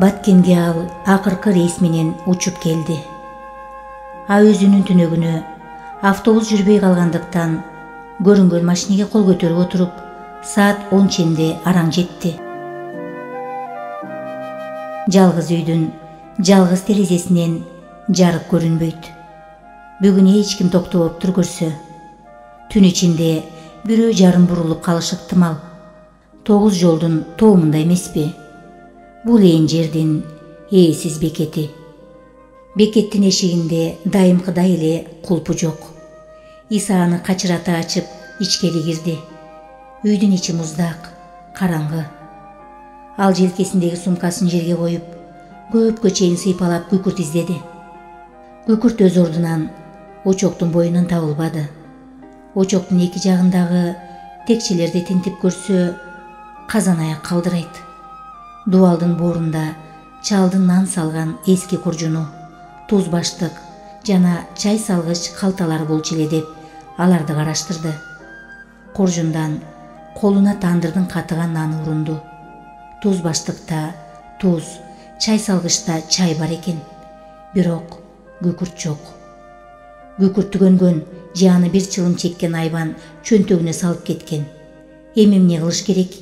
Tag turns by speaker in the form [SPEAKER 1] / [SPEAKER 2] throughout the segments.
[SPEAKER 1] Баткенге ал акыркы рейс менен учуп келди. Өзүнүн түнөгүнө автобус жүрбөй калгандыктан көрүнгөн машинеге кол көтөрүп отуруп, саат 10 ченде араң жетти. Жалгыз үйдүн жалгыз терезесинен жарык көрүнбөйт. Бүгүн эч ким токтобоптур көрсө. Түн ичинде бирөө жарым бурулуп калышы ыктымал. 9 жолдун тоомунда эмеспи? Бул ээн жердин ээсиз бекети. Бекеттин эшигинде дайымкыдай эле кулпу жок. Иса аны качырата ачып, ичкери кирди. Үйдүн ичи муздак, караңгы. Ал желкесиндеги сумкасын жерге коюп, көпкө чейин сыйпалап күкүрт издеди. Күкүрт өз ордунан очоктун боюнан табылбады. Очоктун эки жагындагы текчелерди тинтип көрсө, казан аяк калдырайт. Дубалдын боорунда чалдын нан салган эски куржуну, туз баштык жана чай салгыч калталар болчу эле деп аларды караштырды. Куржундан колуна тандырдын катыган наны урунду. Туз баштыкта туз, чай салгычта чай бар экен. Бирок күкүрт жок. Күкүрттү көнгөн же аны бир чылым чеккен айбан чөнтөгүнө салып кеткен. Эми эмне кылыш керек?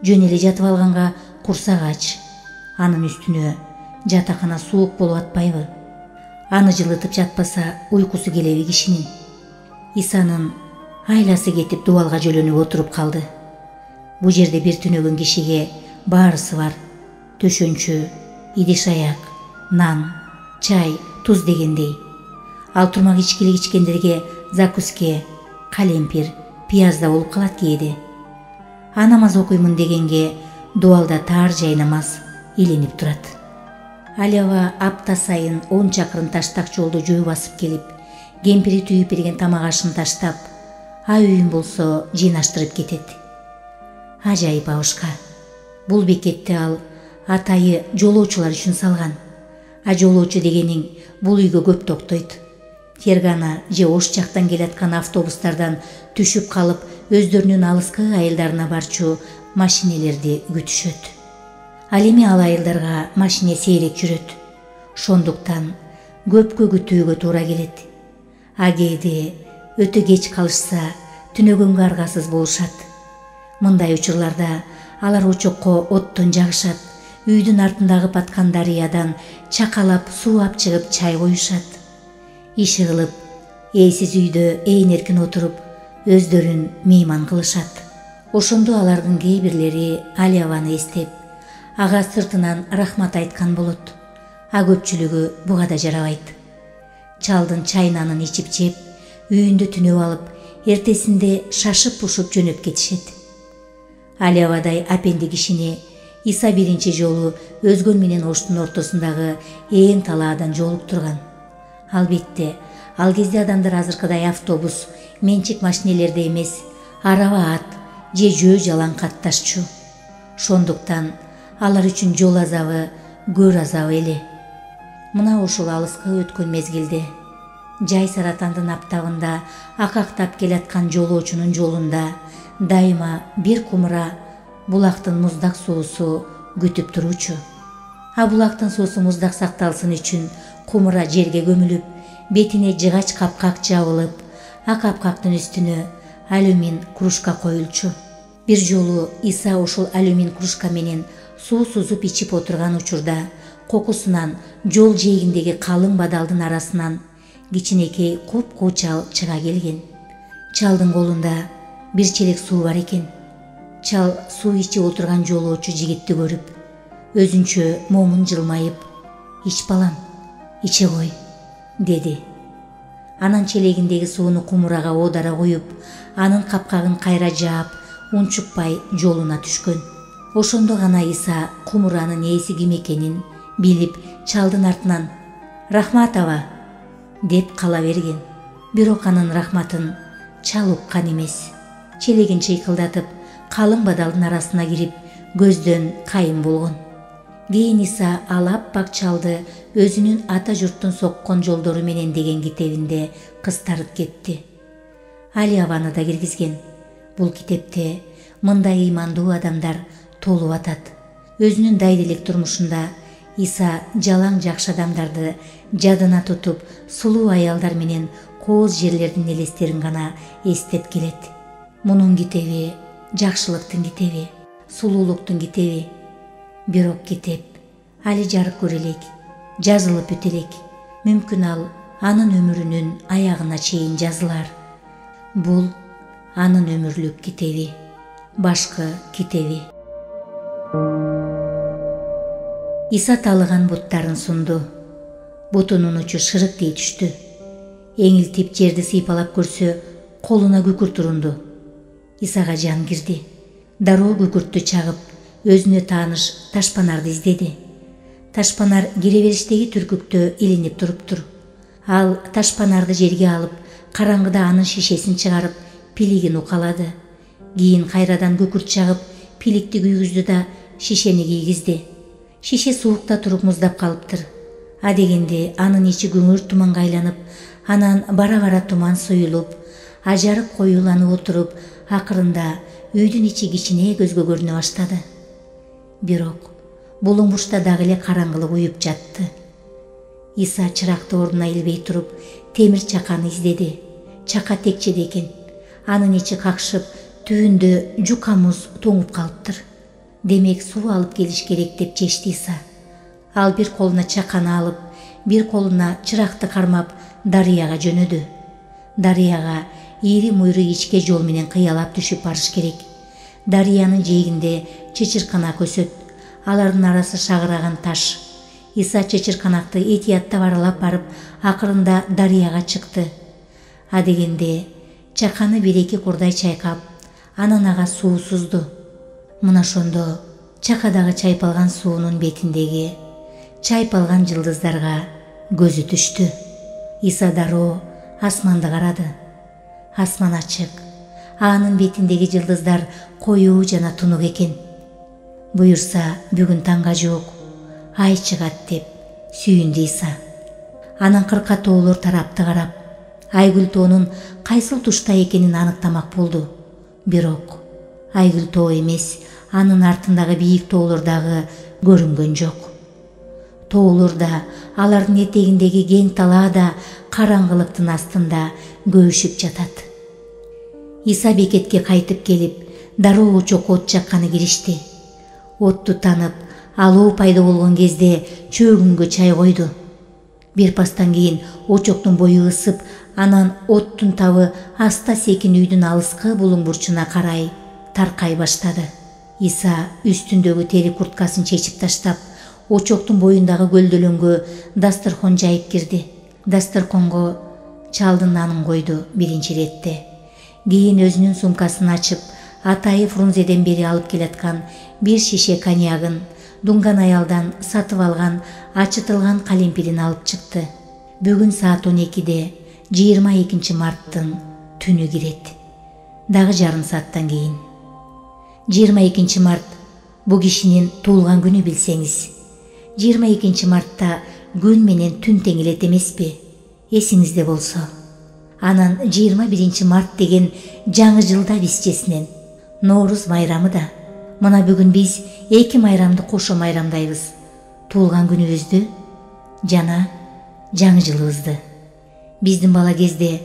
[SPEAKER 1] Жөн эле жатып алганга курсак ач. Анын үстүнө жатакана суук болуп атпайбы? Аны жылытып жатпаса уйкусу келеби кишинин? Исанын айласы кетип дубалга жөлөнүп отуруп калды. Бу жерде бир түнөгөн кишиге баарысы бар. Төшөнчү, идиш аяк, нан, чай, туз дегендей. Ал турмак ичкилик ичкендерге закуске, калемпир, пияз да болуп калат кээде. А намаз окуймун дегенге дубалда таар жай намаз иленип турат. Алева апта сайын 10 чакырым таштак жолду жөө басып келип, кемпири түйүп берген тамак ашын таштап, үйүн болсо жыйнаштырып кетет. Ажайып абышка. Бул бекетти ал атайы жолоочулар үчүн салган. Жолоочу дегениң бул үйгө көп токтойт. Фергана же Ош жактан келаткан автобустардан түшүп калып, өздөрүнүн алыскы айылдарына барчу машинелерди күтүшөт. Ал эми ал айылдарга машине сейрек жүрөт. Шондуктан көпкө күтүүгө туура келет. Кээде өтө кеч калышса, түнөгөнгө аргасыз болушат. Мындай учурларда алар очокко оттон жагышат, үйдүн артындагы баткан дарыядан чакалап суу ап чыгып чай коюшат. Иши кылып, ээсиз үйдө ээн эркин отуруп, өздөрүн мейман кылышат. Ошондо алардын кээ бирлери Алияваны эстеп, ага сыртынан рахмат айткан болот. Көпчүлүгү буга да жарабайт. Чалдын чай нанын ичип жеп, үйүндө түнөп алып, эртесинде шашып-пушуп жөнөп кетишет. Алиявадай апенди кишини Иса биринчи жолу өзгөн менен Оштун ортосундагы ээн талаадан жолуктурган. Албетте, ал кезде адамдар азыркыдай автобус, менчик машинелерде эмес, араба ат же жөө жалаң катташчу. Шондуктан алар үчүн жол азабы көр азабы эле. Мына ушул алыска өткөн мезгилде, жай саратандын аптабында акактап келаткан жолоочунун жолунда дайыма бир кумура булактын муздак суусу күтүп туручу. Булактын суусу муздак сакталсын үчүн кумура жерге көмүлүп, бетине жыгач капкак жабылып, капкактын үстүнө алюмин кружка коюлчу. Бир жолу Иса ушул алюмин кружка менен суу сузуп ичип отурган учурда кокусунан жол жээгиндеги калың бадалдын арасынан кичинекей куп-куу чал чыга келген. Чалдын колунда бир челек суу бар экен. Чал суу ичип отурган жолоочу жигитти көрүп, өзүнчө момун жылмайып, "Ич балам, иче кой", деди. Анан челегиндеги сууну кумурага оодара коюп, анын капкагын кайра жаап, унчукпай жолуна түшкөн. Ошондо гана Иса кумуранын ээси ким экенин билип, чалдын артынан "Рахмат аба" деп кала берген. Бирок анын рахматын чал уккан эмес. Челегин чыйкылдатып, калың бадалдын арасына кирип, көздөн кайым болгон. Кийин Иса ал аппак чалды өзүнүн ата журттун соккон жолдору менен деген китебинде кыстарып кетти. Алияваны да киргизген. Бул китепте мындай ыймандуу адамдар толуп атат. Өзүнүн дайдилик турмушунда Иса жалаң жакшы адамдарды жадына тутуп, сулуу аялдар менен кооз жерлердин элестерин гана эстеп келет. Мунун китеби жакшылыктын китеби, сулуулуктун китеби. Бирок китеп али жарык көрө элек, жазылып бүтө элек. Мүмкүн ал анын өмүрүнүн аягына чейин жазылар. Бул анын өмүрлүк китеби, башкы китеби. Иса таалыган буттарын сунду. Бутунун учу шырыктей түштү. Эңилтип жерди сыйпалап көрсө, колуна күкүрт урунду. Исага жан кирди. Дароо күкүрттү чагып, өзүнө тааныш ташпанарды издеди. Ташпанар кире бериштеги түркүктө илинип туруптур. Ал ташпанарды жерге алып, караңгыда анын шишесин чыгарып, пилигин укалады. Кийин кайрадан күкүрт чагып, пиликти күйгүздү да шишени кийгизди. Шише суукта туруп муздап калыптыр. Адегенде анын ичи күңүр туманга айланып, анан бара-бара туман суюлуп, ажарып коюланып отуруп, акырында үйдүн ичи кичине көзгө көрүнө баштады. Бирок булуң бурчта дагы эле караңгылык уюп жатты. Иса чыракты ордуна илбей туруп, темир чаканы издеди. Чака текчеде экен. Анын ичи какшып, түбүндө жука муз тоңуп калыптыр. Демек суу алып келиш керек деп чечти Иса. Ал бир колуна чаканы алып, бир колуна чыракты кармап, дарыяга жөнөдү. Дарыяга ири муйру ичке жол менен кыялап түшүп барыш керек. Дарыянын жээгинде чычырканак өсөт. Алардын арасы шагыраган таш. Иса чычырканакты этияттап аралап барып, акырында дарыяга чыкты. Адегенде чаканы бир-эки курдай чайкап, анан ага суу сузду. Мына ошондо чакадагы чайпалган суунун бетиндеги чайпалган жылдыздарга көзү түштү. Иса дароо асманды карады. Асман ачык. Анын бетиндеги жылдыздар коюу жана тунук экен. Буюрса бүгүн таңга жуук ай чыгат деп сүйүндү Иса. Анан кыркатоолор тарапты карап, Айгүл тоонун кайсыл тушта экенин аныктамак болду. Бирок Айгүл тоо эмес, анын артындагы бийик тоолор дагы көрүнгөн жок. Тоолор да, алардын этегиндеги кең талаа да караңгылыктын астында көөшүп жатат. Иса бекетке кайтып келип, дароо очок от жакканы киришти. Отту танып, алуу пайда болгон кезде чөгүнгө чай койду. Бир пастан кийин очоктун бою ысып, анан оттун табы аста-секин үйдүн алыскы булуң бурчуна карай таркай баштады. Иса үстүндөгү тери курткасын чечип таштап, очоктун боюндагы көлдөлөнгө дасторкон жайып кирди. Дасторконго чалдын нанын койду биринчи иретте. Кийин өзүнүн сумкасын ачып, атайы Фрунзеден бери алып келаткан бир шише коньягын, дунган аялдан сатып алган ачытылган калемпирин алып чыкты. Бүгүн саат 12-де 22 марттын түнү кирет. Дагы жарым сааттан кийин. 22 март бу кишинин туулган күнү билсеңиз. 22 мартта күн менен түн тең элет эмеспи? Эсиңизде болсо. Анан 21 март деген жаңы жылда бисчесинен Норуз майрамы да. Мына бүгүн биз эки майрамды кошо майрамдайбыз. Туулган күнүбүздү жана жаңы жылыбызды. Биздин бала кезде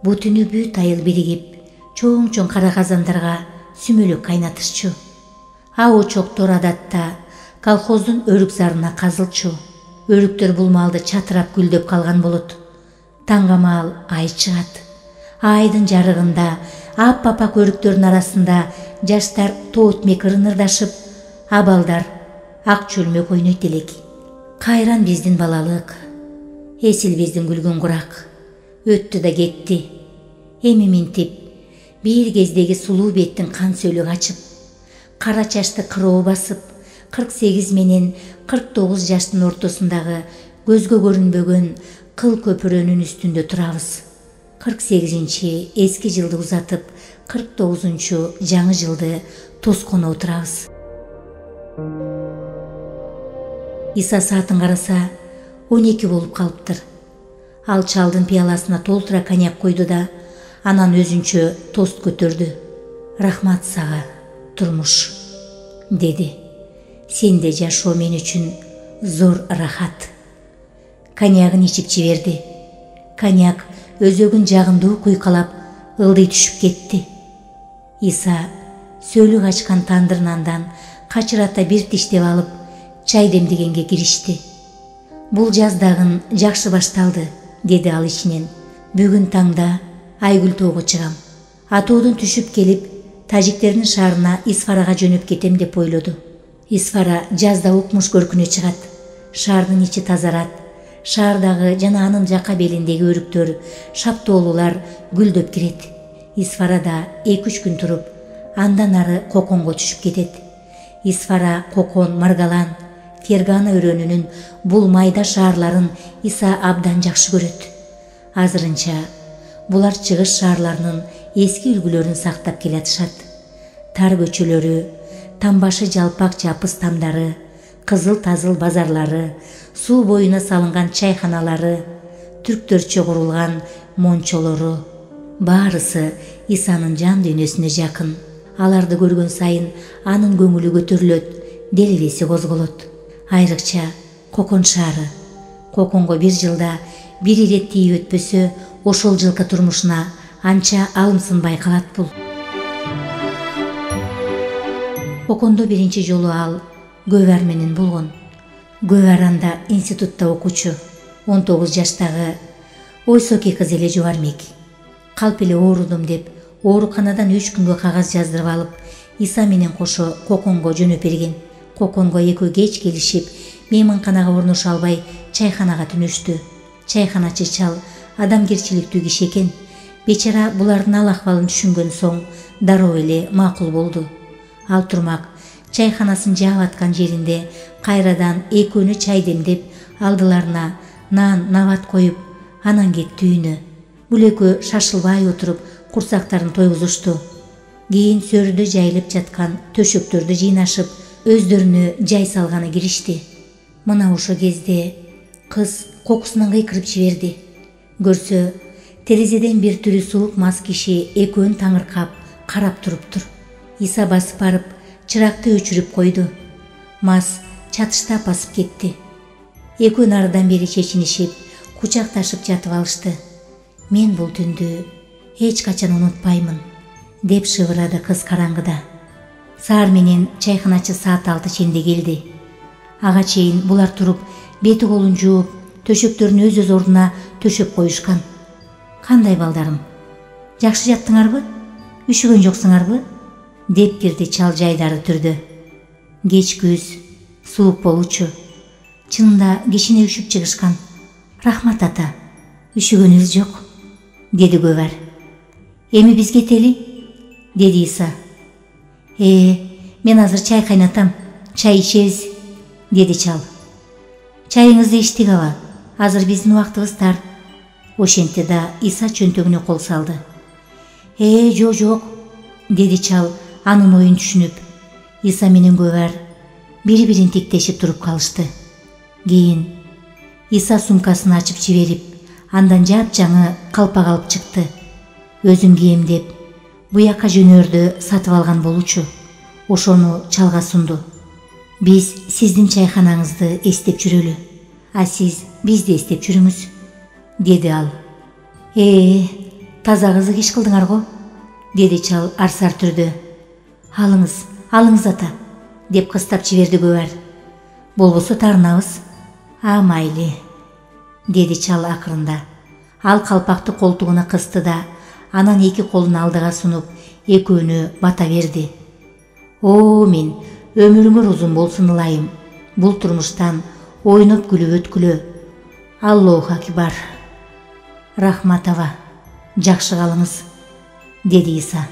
[SPEAKER 1] бу түнү бүт айыл биригип, чоң-чоң кара казандарга сүмөлөк кайнатышчу. А очоктор адатта колхоздун өрүк зарына казылчу. Өрүктөр бул маалда чатырап гүлдөп калган болот. Таңгамаал ай чыгат. Айдын жарыгында аппапак өрүктөрдүн арасында жаштар тоотмек ырнырдашып, абалдар ак чөлмөк ойнойт элек. Кайран биздин балалык. Эсил биздин күлгүн курак. Өттү да кетти. Эми минтип, бир кездеги сулуу беттин кан сөлү качып, кара чачты кыроо басып, 48 менен 49 жаштын ортосундагы көзгө көрүнбөгөн кыл көпүрөнүн үстүндө турабыз. 48-чи эски жылды узатып, 49-чу жаңы жылды тосконо отурабыз. Иса саатын караса 12 болуп калыптыр. Ал чалдын пияласына толтура коньяк койду да, анан өзүнчө тост көтөрдү. Рахмат сага, турмуш, деди. Сенде жашоо мен үчүн зор рахат. Коньягын ичип жиберди. Коньяк өзөгүн жагымдуу куйкалап ылдый түшүп кетти. Иса сөөлүк ачкан тандыр нандан качырата бир тиштеп алып, чай демдегенге киришти. Бул жаздагын жакшы башталды, деди ал ичинен. Бүгүн таңда Айгүл тоого чыгам. Атоодон түшүп келип, тажиктердин шаарына Исфарага жөнөп кетем деп ойлоду. Исфара жазда укмуш көркүнө чыгат. Шаардын ичи тазарат. Шаардагы жана анын жака белиндеги өрүктөр, шаптоолулар гүлдөп кирет. Исфарада 2-3 күн туруп, андан ары Коконго түшүп кетет. Исфара, Кокон, Маргалан, Фергана өрөөнүнүн бул майда шаарларын Иса абдан жакшы көрөт. Азырынча булар чыгыш шаарларынын эски үлгүлөрүн сактап келатышат. Тар көчөлөрү, тамбашы жалпак жапыс тамдары, кызыл-тазыл базарлары, суу боюна салынган чайханалары, түрктөрчө курулган мончолору, баарысы Исанын жан дүйнөсүнө жакын. Аларды көргөн сайын анын көңүлү көтөрүлөт, делебеси козголот. Айрыкча Кокон шаары. Коконго бир жылда бир ирет тийип өтпөсө, ошол жылкы турмушуна анча алымсынбай калат бул. Кокондо биринчи жолу ал Гөвар менен болгон. Гөвар анда институтта окуучу, 19 жаштагы ойсоки кыз эле жубармек. Калп эле оорудум деп, ооруканадан 3 күнгө кагаз жаздырып алып, Иса менен кошо Коконго жөнөп берген. Коконго экөө кеч келишип, мейманканага орношо албай, чайханага түнөштү. Чайханачы чал адамгерчиликтүү киши экен. Бечара булардын ал акыбалын түшүнгөн соң дароо эле макул болду. Ал турмак чайханасын жаап аткан жеринде кайрадан экөөнү чай демдеп, алдыларына нан, нават коюп, анан кетти үйүнө. Бул экөө шашылбай отуруп, курсактарын тойгузушту. Кийин сөрүдө жайылып жаткан төшөктөрдү жыйнашып, өздөрүнө жай салганы киришти. Мына ошо кезде кыз кокусунан кыйкырып жиберди. Көрсө, терезеден бир түрү суук мас киши экөөн таңыркап карап туруптур. Иса басып барып, чыракты өчүрүп койду. Мас чатыштап басып кетти. Экөө нарыдан бери чечинишип, кучакташып жатып алышты. Мен бул түндү эч качан унутпаймын, деп шыбырады кыз караңгыда. Саар менен чайханачы саат 6 ченде келди. Ага чейин булар туруп, бети колун жууп, төшөктөрүн өз ордуна төшөп коюшкан. Кандай балдарым? Жакшы жаттыңарбы? Үшүгөн жоксуңарбы? Деп кирди чал жайдары түрдө. Кеч күз, суук болчу. Чынында кичине үшүп чыгышкан. Рахмат ата, үшүгөнүбүз жок, деди Гөвар. Эми биз кетели, деди Иса. Мен азыр чай кайнатам, чай ичебиз, деди чал. Чайыңызды ичтик аба, азыр биздин убактыбыз тар. Ошентти да Иса чөнтөгүнө кол салды. Жок, деди чал анын оюн түшүнүп. Иса менен Гөвар бири-бирин тиктешип туруп калышты. Кийин Иса сумкасын ачып жиберип, андан жапжаңы калпак алып чыкты. Өзүн кийимдеп, буяка жөнөрдү сатып алган болчу. Ошону чалга сунду. Биз сиздин чайханаңызды эстеп жүрөлү, а сиз бизди эстеп жүрүңүз, деди ал. Таза кызык иш кылдыңар го, деди чал арсар түрдө. Алыңыз ата, деп кыстап жиберди Гөвар. Болбосо тарынабыз. Майлы, деди чал акырында. Ал калпакты колтугуна кысты да, анан эки колун алдыга сунуп, экөөнү бата берди. Мен өмүрүңөр узун болсун ылайым. Бул турмуштан ойноп күлүп өткүлө. Аллаху акбар. Рахмат аба, жакшы калыңыз, деди Иса.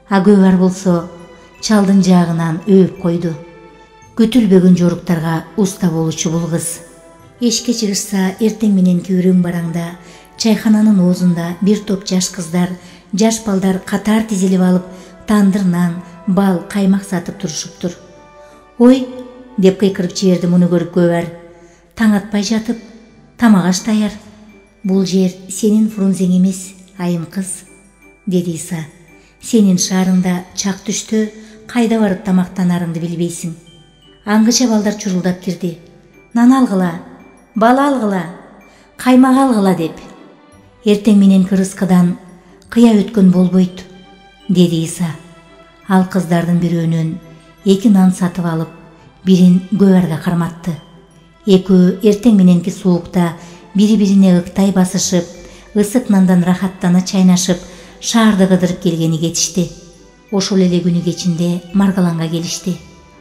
[SPEAKER 1] Гөвар болсо чалдын жаагынан өөп койду. Күтүлбөгөн жоруктарга уста болучу бул кыз. Эшикке чыгышса, эртең мененки үрөң бараңда чайхананын оозунда бир топ жаш кыздар, жаш балдар катар тизилип алып, тандыр нан, бал, каймак сатып турушуптур. Ой, деп кыйкырып жиберди муну көрүп Гөвар. Таң атпай жатып, тамак аш даяр. Бул жер сенин Фрунзең эмес, айым кыз, деди Иса. Сенин шаарыңда чак түштө кайда барып тамактанарыңды билбейсиң. Аңгыча балдар чурулдап кирди. нан алгыла, бала алгыла, каймак алгыла деп. Эртең менен кырыскыдан кыя өткөн болбойт, деди Иса. Ал кыздардын бирөөнөн 2 нан сатып алып, бирин Гөвәргә карматты. Экөө эртең мененки суукта бири-бирине ыктай басышып, ысык нандан рахаттана чайнашып, шаарды кыдырып келгени кетишти. Ошол эле күнү кечинде Маргаланга келишти.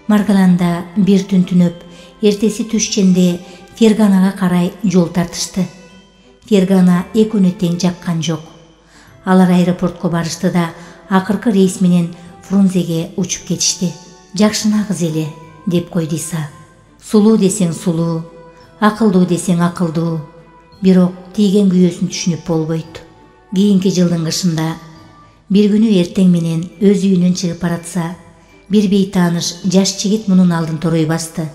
[SPEAKER 1] Маргаланда бир түн түнөп, эртеси түшченде Ферганага карай жол тартышты. Фергана экөөнү тең жаккан жок. Алар аэропортко барышты да акыркы рейс менен Фрунзеге учуп кетишти. Жакшына кыз эле, деп койду Иса. Сулуу десең сулуу, акылдуу десең акылдуу, бирок тийген күйөөсүн түшүнүп болбойт. Кийинки жылдын кышында бир күнү эртең менен өз үйүнөн чыгып баратса, бир бейтааныш жаш жигит мунун алдын торой басты.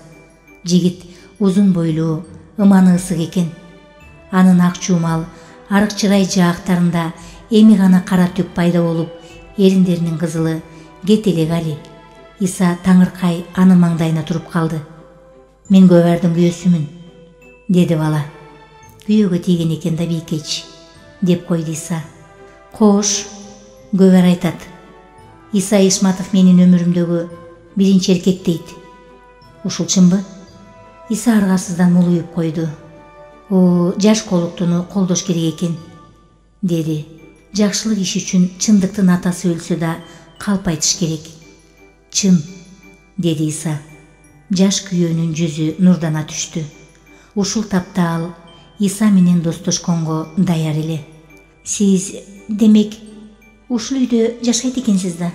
[SPEAKER 1] Жигит узун бойлуу, ыманы ысык экен. Анын ак чуумал, арык чырай жаактарында эми гана кара түк пайда болуп, эриндеринин кызылы кете элек али. Иса таңыркай анын маңдайына туруп калды. Мен Гөвәрдин күйөөсүмүн, деди бала. Күйөөгө тийген экен да бийкеч, деп койду Иса. Кош, Гөвәр айтат. Иса Ишматов менин өмүрүмдөгү биринчи эркек дейт. Ушул чынбы? Иса аргасыздан мулуюп койду. О, жаш колуктуну колдош керек экен, деди. Жакшылык иш үчүн чындыктын атасы өлсө да калп айтыш керек. Чын, деди Иса. Жаш күйөөнүн жүзү нурдана түштү. Ушул тапта ал Иса менен достошконго даяр эле. Сиз, демек, ушул үйдө жашайт экенсиз да,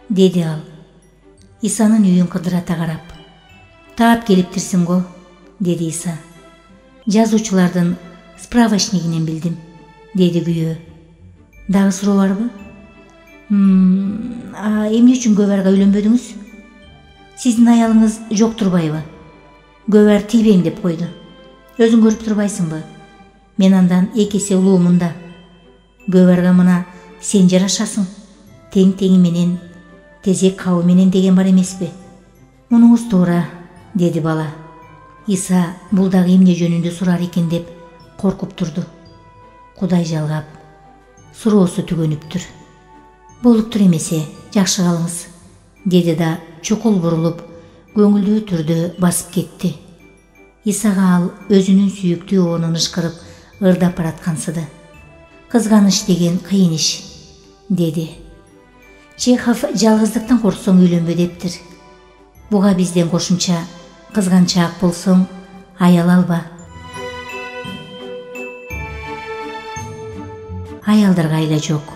[SPEAKER 1] деди ал. Исанын үйүн кыдырата карап. Таап келиптирсиң го, деди Иса. Жазуучулардын справочнигинен билдим, деди күйөө. Дагы суроо барбы? Эмне үчүн Гөвәргө үйлөнбөдүңүз? Сиздин аялыңыз жок турбайбы? Гөвәр тийбейм деп койду. Өзүң көрүп турбайсыңбы? Мен андан 2 эсе улуумун да. Гөвәргө мына сен жарашасың. Тең-теңи менен, тезек кабы менен деген бар эмеспи? Мунуңуз туура, деди бала. Иса бул дагы эмне жөнүндө сурар экен деп коркуп турду. Кудай жалгап, суроосу түгөнүптүр. Болуптур эмесе, жакшы калыңыз, деди да чукул бурулуп, көңүлдүү түрдө басып кетти. Исага ал өзүнүн сүйүктүү оонун ышкырып, ырдап бараткансыды. Кызганыч деген кыйын иш, деди. Чехов жалгыздыктан корксоң үйлөнбө дептир. Буга бизден кошумча, кызганчаак болсоң, аял алба. Аялдарга айла жок.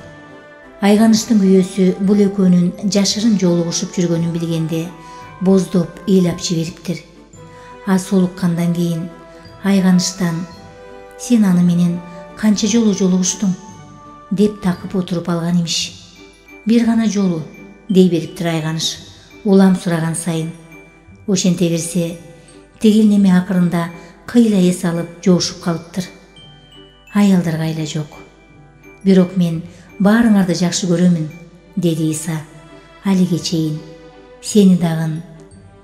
[SPEAKER 1] Айганыштын күйөөсү бул экөөнүн жашырын жолугушуп жүргөнүн билгенде боздоп ыйлап жибериптир. Аз солуккандан кийин Айганыштан сен аны менен канча жолу жолугуштуң деп такып отуруп алган имиш. Бир гана жолу, дей бериптир Айганыш, улам сураган сайын. Ошенте берсе, тегил неме акырында кыйла эс алып жоошуп калыптыр. Аялдарга айла жок. Бирок мен баарыңарды жакшы көрөмүн, деди Иса. Алиге чейин сени дагын,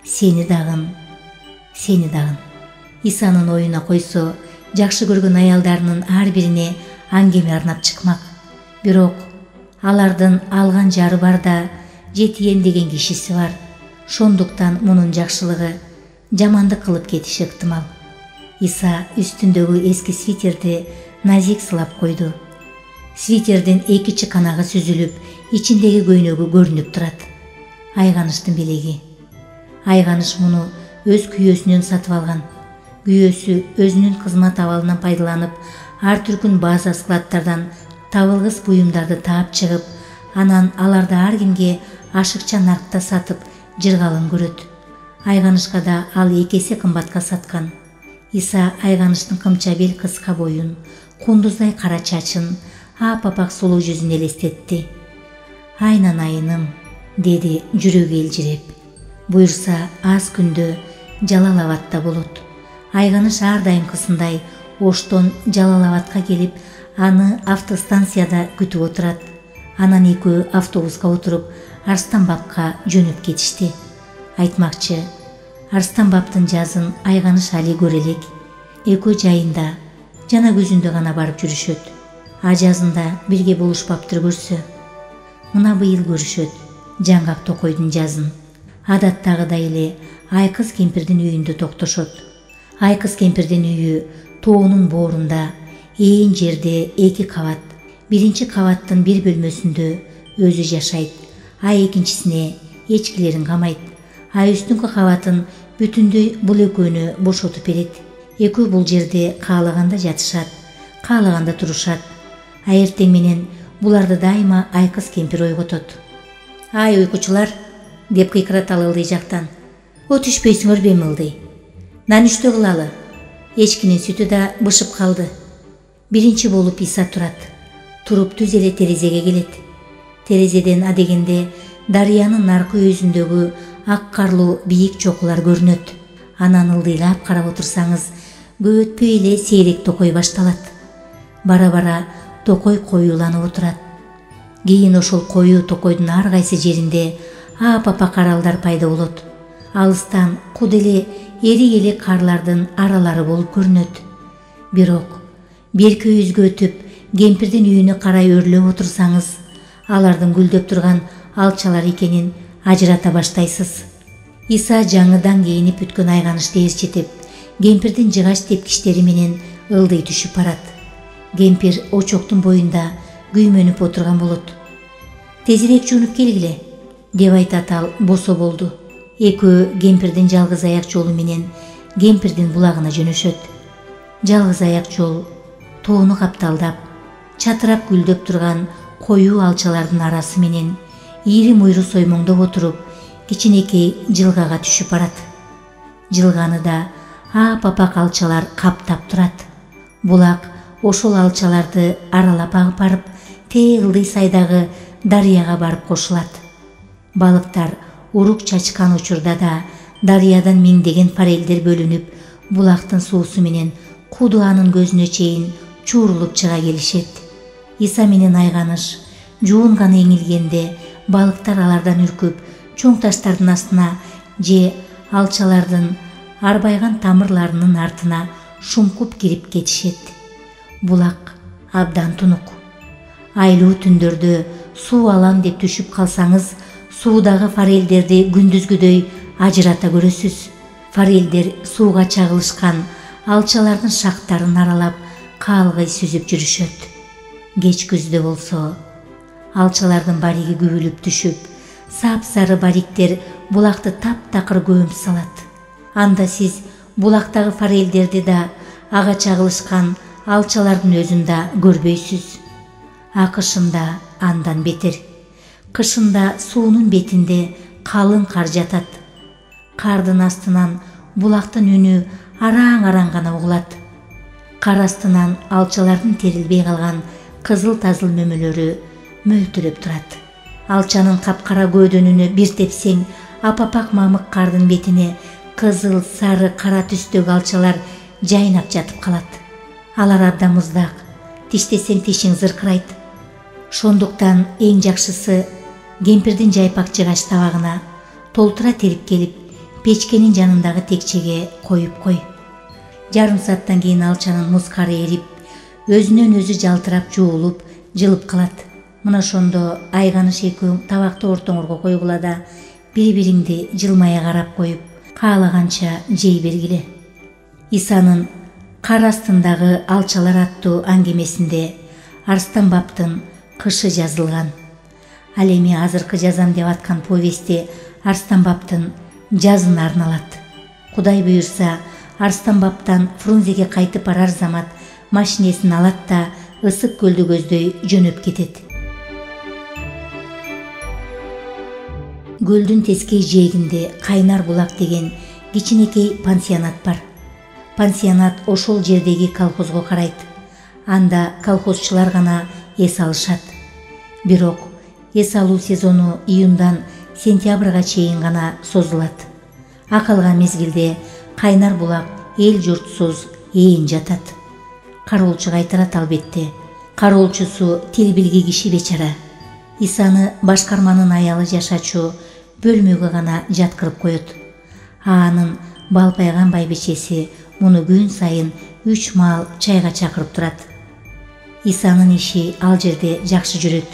[SPEAKER 1] сени дагын, сени дагын. Исанын оюна койсо, жакшы көргөн аялдарынын ар бирине аңгеме арнап чыкмак. Бирок алардын алган жары бар да, жетиен деген кишиси бар. Шондуктан мунун жакшылыгы жамандык кылып кетиши ыктымал. Иса үстүндөгү эски свитерди назик сылап койду. Свитердин 2 чыканагы сүзүлүп, ичиндеги көйнөгү көрүнүп турат. Айганыштын белеги. Айганыш муну өз күйөөсүнөн сатып алган. Күйөөсү өзүнүн кызмат абалынан пайдаланып, ар түркүн база складтардан табылгыс буюмдарды таап чыгып, анан аларды ар кимге ашыкча наркта сатып, жыргалын көрөт. Айганышка да ал 2 эсе кымбатка саткан. Иса Айганыштын кымча бел кыска боюн, кундуздай кара чачын, апапак сулуу жүзүн элестетти. Айнанайыным, деди жүрөгү элжиреп. Буюрса аз күндө Жалал-Абадта болот. Айганыш ар дайымкысындай Оштон Жалал-Абадка келип, аны автостанцияда күтүп отурат. Анан экөө автобуска отуруп Арстанбабка жөнөп кетишти. Айтмакчы, Арстан баптын жазын Айганыш Али көрө элек. Экөө жайында жана көзүндө гана барып жүрүшөт. Жазында бирге болушпаптыр көрсө. Мына быйыл көрүшөт Жаңгак Токойдун жазын. Адаттагыдай эле Айкыз кемпирдин үйүндө токтошот. Айкыз кемпирдин үйү тоонун боорунда, ээн жерде 2 кабат. Биринчи кабаттын бир бөлмөсүндө өзү жашайт, экинчисине эчкилерин камайт. Үстүнкү кабатын бүтүндөй бул экөөнү бошотуп берет. Экөө бул жерде каалаганда жатышат, каалаганда турушат. Эртең менен буларды дайыма Айкыз кемпир ойготот. Уйкучулар, деп кыйкыраталы ылдый жактан. Өтүшпөйсүңөр бем ылдый. Нанүштө кылалы. Эчкинин сүтү да бышып калды. Биринчи болуп Иса турат. Туруп түз эле терезеге келет. Терезеден адегенде дарыянын наркы өзүндөгү ак карлуу бийик чокулар көрүнөт. Анан ылдыйлап карап отурсаңыз, көп өтпөй эле сейрек токой башталат. Бара-бара токой коюуланып отурат. Кийин ошол коюу токойдун ар кайсы жеринде апапак аралдар пайда болот. Алыстан куд эле эрик эле карлардын аралары болуп көрүнөт. Бирок берки өзгө өтүп, кемпирдин үйүнө карай өрлөп отурсаңыз, алардын гүлдөп турган алчалар экенин ажырата баштайсыз. Иса жаңыдан кийинип бүткөн айганышты ээрчитип, кемпирдин жыгач тепкичтери менен ылдый түшүп барат. Кемпир очоктун боюнда күймөнүп отурган болот. Тезирээк жуунуп келгиле, деп айтат ал, босо болду. Экөө кемпирдин жалгыз аяк жолу менен кемпирдин булагына жөнөшөт. Жалгыз аяк жол тоону капталдап, чатырап гүлдөп турган коюу алчалардын арасы менен ири муйру соймоңдоп отуруп, кичинекей жылгага түшүп барат. Жылганы да апапак алчалар каптап турат. Булак ошол алчаларды аралап агып барып, ылдый сайдагы дарыяга барып кошулат. Балыктар урук чачкан учурда да дарыядан миңдеген форелдер бөлүнүп, булактын суусу менен кудуанын көзүнө чейин чуурулуп чыга келишет. Иса менен айганыш жуун гана эңилгенде балыктар алардан үркүп, чоң таштардын астына же алчалардын арбайган тамырларынын артына шумкуп кирип кетишет. Булак абдан тунук. Айлуу түндөрдө суу алам деп түшүп калсаңыз, суудагы форелдерди күндүзгүдөй ажырата көрөсүз. Форелдер сууга чагылышкан алчалардын шактарын аралап, каалгый сүзүп жүрүшөт. Кеч күздө болсо, алчалардын бариги күбүлүп түшүп, сапсары бариктер булакты таптакыр көмүп салат. Анда сиз булактагы форелдерди да, ага чагылышкан алчалардын өзүн да көрбөйсүз. Акышында андан бетер. Кышында суунун бетинде калың кар жатат. Кардын астынан булактын үнү араң-араң гана угулат. Кар астынан алчалардын терилбей калган кызыл-тазыл мөмөлөрү мөлтүрөп турат. Алчанын капкара көөдөнүнө бир тепсең, апапак мамык кардын бетине кызыл, сары, кара түстөгү алчалар жайнап жатып калат. Алар абдан муздак, тиштесең тишиң зыркырайт. Шондуктан эң жакшысы кемпирдин жайпак жыгач табагына толтура терип келип, печкенин жанындагы текчеге коюп кой. Жарым сааттан кийин алчанын муз кары эрип, өзүнөн өзү жалтырап жуулуп, жылып калат. Мына ошондо айганыш экөөң табакты ортоңорго койгула да, бири-бириңди жылмая карап коюп, каалаганча жей бергиле. Исанын кар астындагы алчалар аттуу аңгемесинде Арстан баптын кышы жазылган. Ал эми азыркы жазам деп аткан повести Арстан баптын жазына арналат. Кудай буйрса, Арстан баптан Фрунзеге кайтып барар замат машинесин алат да ысык көлдү көздөй жөнөп кетет. Көлдүн тескей жээгинде Кайнар булак деген кичинекей пансионат бар. Пансионат ошол жердеги колхозго карайт. Анда колхозчулар гана эс алышат. Бирок эс алуу сезону июндан сентябрга чейин гана созулат. Акалган мезгилде Кайнар булак эл журтсуз ээн жатат. Кароолчу кайтарат албетте. Кароолчусу тил билги киши бечара. Исаны башкарманын аялы жашачу бөлмөгө гана жаткырып коет. Анын балпайган байбичеси муну күн сайын 3 маал чайга чакырып турат. Исанын иши ал жерде жакшы жүрөт.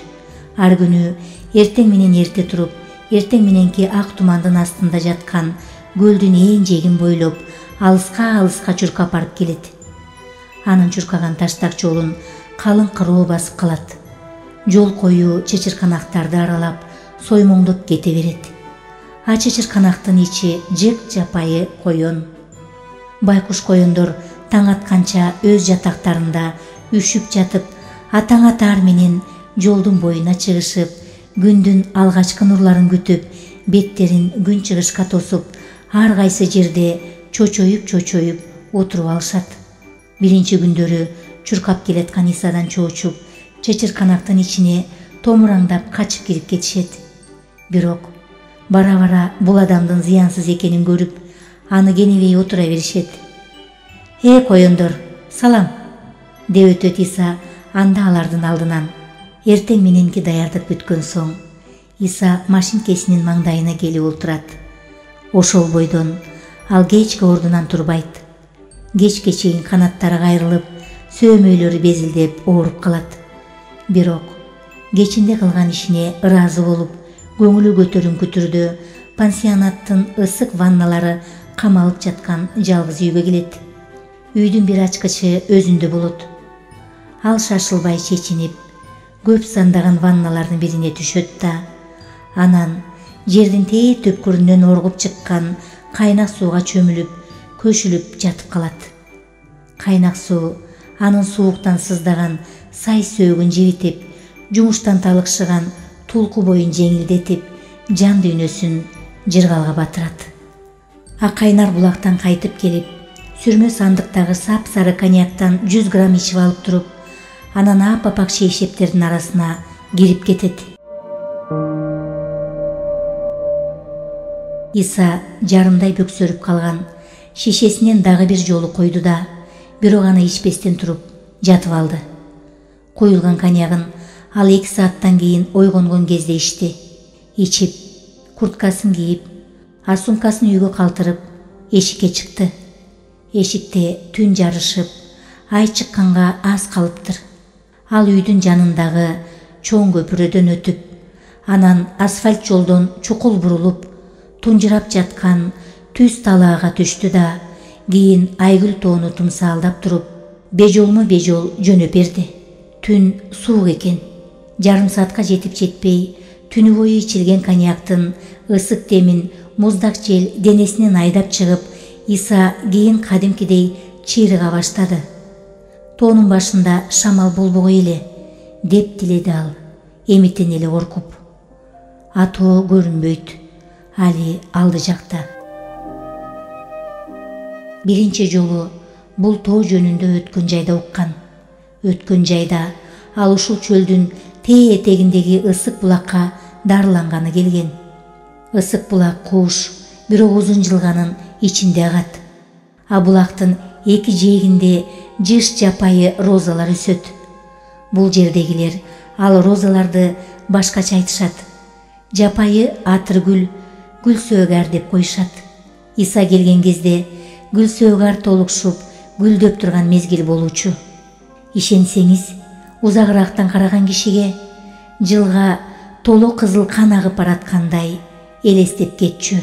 [SPEAKER 1] Ар күнү эртең менен эрте туруп, эртең мененки ак тумандын астында жаткан көлдүн ээн жегин бойлоп, алыска чуркап барып келет. Анын чуркаган таштак жолун калың кыроо басып калат. Жол коюу чечирканактарды аралап, соймоңдоп кете берет. А чечирканактын ичи жык жапайы коён. Байкуш коёндор таң атканча өз жатактарында үшүп жатып, атаң атаар менен жолдун боюна чыгышып, күндүн алгачкы нурларын күтүп, беттерин күн чыгышка тосуп, ар кайсы жерде чочоюп отуруп алышат. Биринчи күндөрү чуркап келаткан Исадан чоочуп, чечирканактын ичине томураңдап качып кирип кетишет. Бирок бара-бара бул адамдын зыянсыз экенин көрүп, аны кенебей отура беришет. Коёндор, салам, деп өтөт Иса анда алардын алдынан. Эртең мененки даярдык бүткөн соң, Иса машинкесинин маңдайына келип отурат. Ошол бойдон ал кечке ордунан турбайт. Кечке чейин канаттары кайрылып, сөөмөйлөрү безилдеп ооруп калат. Бирок кечинде кылган ишине ыраазы болуп, көңүлү көтөрүңкү түрдө пансионаттын ысык ванналары камалып жаткан жалгыз үйгө келет. Үйдүн бир ачкычы өзүндө болот. Ал шашылбай чечинип, көп сандаган ванналардын бирине түшөт да, анан жердин тээ төпкүрүнөн оргуп чыккан кайнак сууга чөмүлүп, көшүлүп жатып калат. Кайнак суу анын сууктан сыздаган сай сөөгүн жибитип, жумуштан талыкшыган тулку боюн жеңилдетип, жан дүйнөсүн жыргалга батырат. А кайнар булактан кайтып келип, сүрмө сандыктагы сап-сары коньяктан 100 грамм ичип алып туруп, анан ап-апак шейшептердин арасына кирип кетет. Иса жарымдай бөксөрүп калган шишесинен дагы бир жолу койду да, бирок аны ичпестен туруп жатып алды. Коюлган коньягын ал 2 сааттан кийин ойгонгон кезде ичти. Ичип, курткасын кийип, а сумкасын үйгө калтырып, эшикке чыкты. Эшикте түн жарышып, ай чыкканга аз калыптыр. Ал үйдүн жанындагы чоң көпүрөдөн өтүп, анан асфальт жолдон чукул бурулуп, тунжурап жаткан түз талаага түштү да, кийин айгүл тоону тумсаалдап туруп, бежолму бежол жөнөп берди. Түн суук экен. Жарым саатка жетип жетпей, түнү бою ичилген коньяктын ысык демин муздак жел денесинен айдап чыгып, Иса кийин кадимкидей чыйрыга баштады. Тоонун башында шамал болбогой эле, деп тиледи ал, эмитен эле коркуп. А тоо көрүнбөйт, али алды жакта. Биринчи жолу бул тоо жөнүндө өткөн жайда уккан. Өткөн жайда ал ушул чөлдүн тээ этегиндеги ысык булакка дарыланганы келген. Ысык булак кууш, бирок узун жылганын ичинде агат. А булактын эки жээгинде жыш жапайы розалар өсөт. Бул жердегилер ал розаларды башкача айтышат. Жапайы атыргүл, гүлсөөгар деп коюшат. Иса келген кезде гүлсөөгар толукшуп, гүлдөп турган мезгил болуучу. Ишенсеңиз, узагыраактан караган кишиге жылга толо кызыл кан агып бараткандай элестеп кетчү.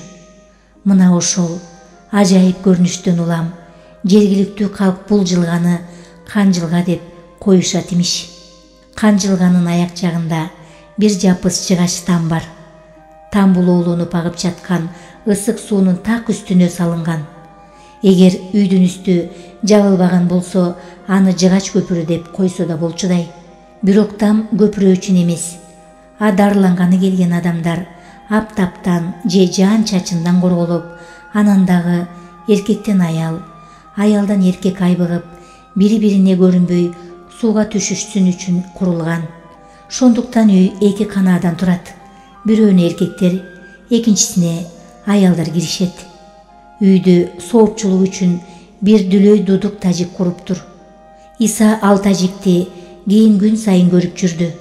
[SPEAKER 1] Мына ошол ажайып көрүнүштөн улам жергиликтүү калк бул жылганы кан жылга деп коюшат имиш. Кан жылганын аяк жагында бир жапыс жыгач там бар. Там булоолонуп агып жаткан ысык суунун так үстүнө салынган. Эгер үйдүн үстү жабылбаган болсо, аны жыгач көпүрө деп койсо да болчудай. Бирок там көпүрө үчүн эмес. А дарыланганы келген адамдар аптаптан же жаан чачындан корголуп, анан дагы эркектен аял, аялдан эркек айбыгып, бири-бирине көрүнбөй сууга түшүшсүн үчүн курулган. Шондуктан үй 2 канаадан турат. Бирөөнө эркектер, экинчисине аялдар киришет. Үйдү соопчулук үчүн бир дүлөй дудук тажик куруптур. Иса ал тажикти кийин күн сайын көрүп жүрдү.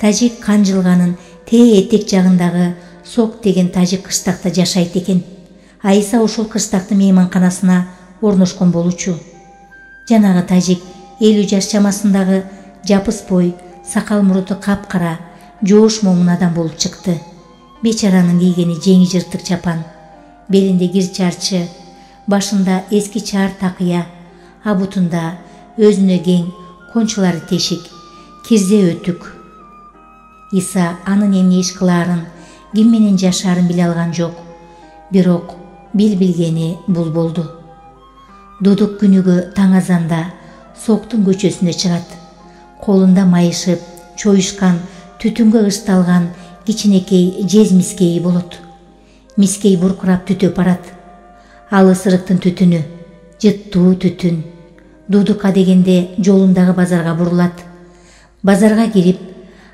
[SPEAKER 1] Тажик кан жылганын тээ этек жагындагы Сок деген тажик кыштакта жашайт экен. Айса ошол кыштактын мейманканасына орношкон болчу. Жанагы тажик 50 жаш чамасындагы жапыс бой, сакал муруту капкара, жоош момун адам болуп чыкты. Бечаранын кийгени жеңи жыртык чапан, белинде кир чарчы, башында эски чаар такыя, абутунда өзүнө кең, кончулары тешик, кирзе өтүк. Иса анын эмне иш кылаарын, ким менен жашаарын биле алган жок. Бирок билгени бул болду. Дудук күнүгө таң азанда Соктун көчөсүнө чыгат. Колунда майышып, чоюшкан, түтүнгө ырсталган кичинекей жез мискейи болот. Мискей буркурап түтөп барат. Ал ысырыктын түтүнү, жыттуу түтүн. Дудук адегенде жолундагы базарга бурулат. Базарга кирип,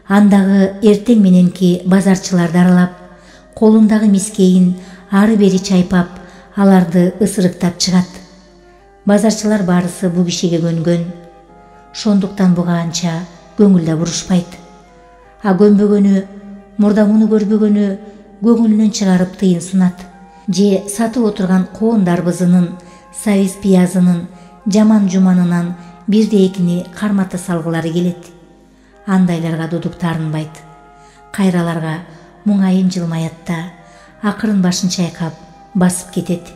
[SPEAKER 1] андагы эртең мененки базарчыларды аралап, колундагы мискейин ары бери чайпап, аларды ысырыктап чыгат. Базарчылар баарысы бу кишиге көнгөн. Шондуктан буга анча көңүл да бурушпайт. А көнбөгөнү, мурда муну көрбөгөнү көңүлүнөн чыгарып тыйын сунат. Же сатып отурган коон дарбызынын, сабиз пиязынын, жаман жуманынан бирде экини кармата салгылары келет. Андайларга Дудук таарынбайт. Кайраларга муңайым жылмаят да, акырын башын чайкап басып кетет.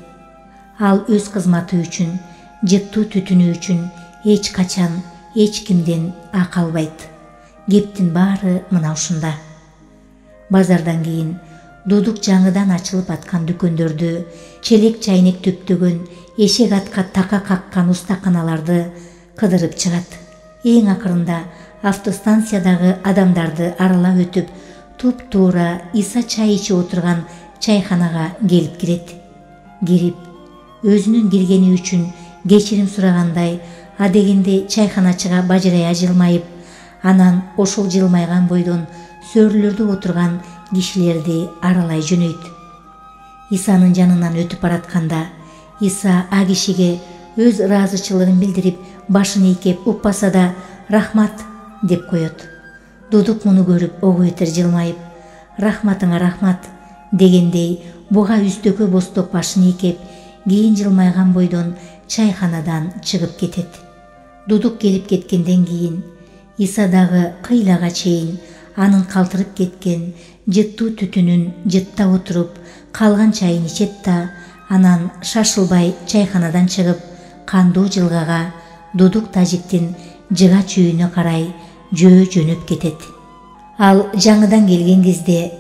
[SPEAKER 1] Ал өз кызматы үчүн, жыттуу түтүнү үчүн эч качан эч кимден ак албайт. Кептин баары мына ушунда. Базардан кийин Дудук жаңыдан ачылып аткан дүкөндөрдү, челек чайнек төптөгөн, эшек атка така каккан устаканаларды кыдырып чыгат. Эң акырында автостанциядагы адамдарды аралап өтүп, туп-туура Иса чай ичип отурган чайханага келип кирет. Кирип, өзүнүн киргени үчүн кечирим сурагандай, адегенде чайханачыга бажырая жылмайып, анан ошол жылмайган бойдон сөөрүлөрдө отурган кишилерди аралай жөнөйт. Исанын жанынан өтүп баратканда, Иса а кишиге өз ыраазычылыгын билдирип, башын ийкеп укпаса да «Рахмат» деп коет. Дудук муну көрүп ого бетер жылмайып, «Рахматыңа рахмат» дегендей буга үстөкө бостоп башын ийкеп, кийин жылмайган бойдон чайханадан чыгып кетет. Дудук келип кеткенден кийин Иса дагы кыйлага чейин анын калтырып кеткен жыттуу түтүнүн жыттап отуруп, калган чайын ичет да, анан шашылбай чайханадан чыгып, кандуу жылгага Дудук тажиктин жыгач үйүнө карай жөнөп кетет. Ал жаңыдан келген кезде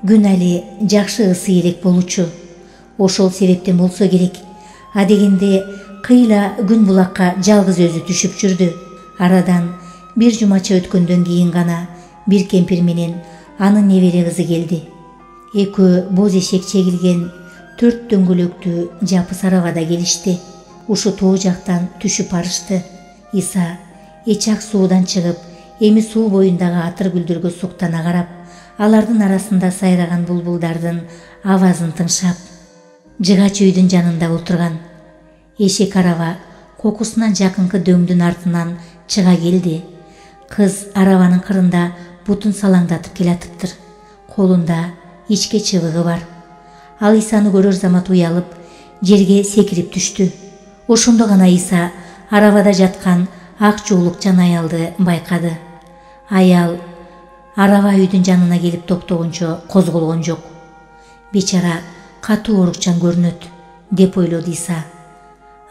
[SPEAKER 1] күн али жакшы ысы элек болчу. Ошол себептен болсо керек, адегенде кыйла күн булакка жалгыз өзү түшүп жүрдү. Арадан бир жумача өткөндөн кийин гана бир кемпир менен анын небере кызы келди. Экөө боз эшек чегилген 4 дөңгөлөктүү жапыс арабада келишти. Ушу тоо жактан түшүп барышты. Иса эчак суудан чыгып, эми суу боюндагы атыр гүлдөргө суктана карап, алардын арасында сайраган булбулдардын авазын тыңшап, жыгач үйдүн жанында отурган. Эшек араба кокусунан жакынкы дөңдүн артынан чыга келди. Кыз арабанын кырында бутун салаңдатып келатыптыр. Колунда ичке чыбыгы бар. Ал Исаны көрөр замат уялып, жерге секирип түштү. Ошондо гана Иса арабада жаткан ак жуулук жан аялды байкады. Аял араба үйдүн жанына келип токтогончо козголгон жок. Бечара катуу оорукчан көрүнөт, деп ойлоду Иса.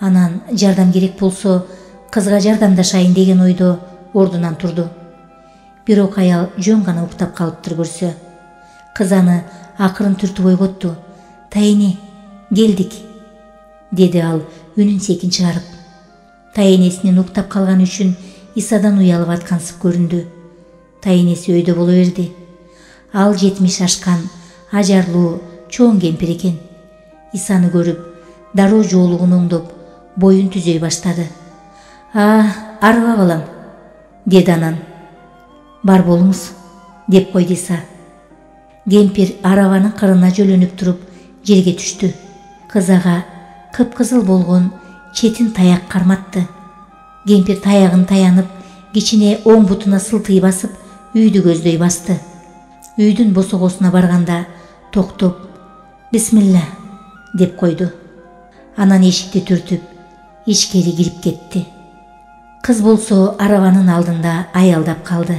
[SPEAKER 1] Анан жардам керек болсо, кызга жардамдашайын деген ойдо ордунан турду. Бирок аял жөн гана уктап калыптыр көрсө. Кыз аны акырын түртүп ойготту. «Тайэне, келдик», деди ал үнүн секин чыгарып. Тайэнесинин уктап калган үчүн Исадан уялып аткансып көрүндү. Тайэнеси өйдө боло берди. Ал 70 ашкан, ажарлуу, чоң кемпир экен. Исаны көрүп, дароо жоолугун оңдоп, боюн түзөй баштады. Араба балам», деди анан. «Бар болуңуз», деп койду Иса. Кемпир арабанын кырына жөлөнүп туруп жерге түштү. Кыз ага кыпкызыл болгон четин таяк карматты. Кемпир таягын таянып, кичине оң бутуна сылтый басып, үйдү көздөй басты. Үйдүн босогосуна барганда токтоп «Бисмилла» деп койду. Анан эшикти түртүп ичкери кирип кетти. Кыз болсо арабанын алдында аялдап калды.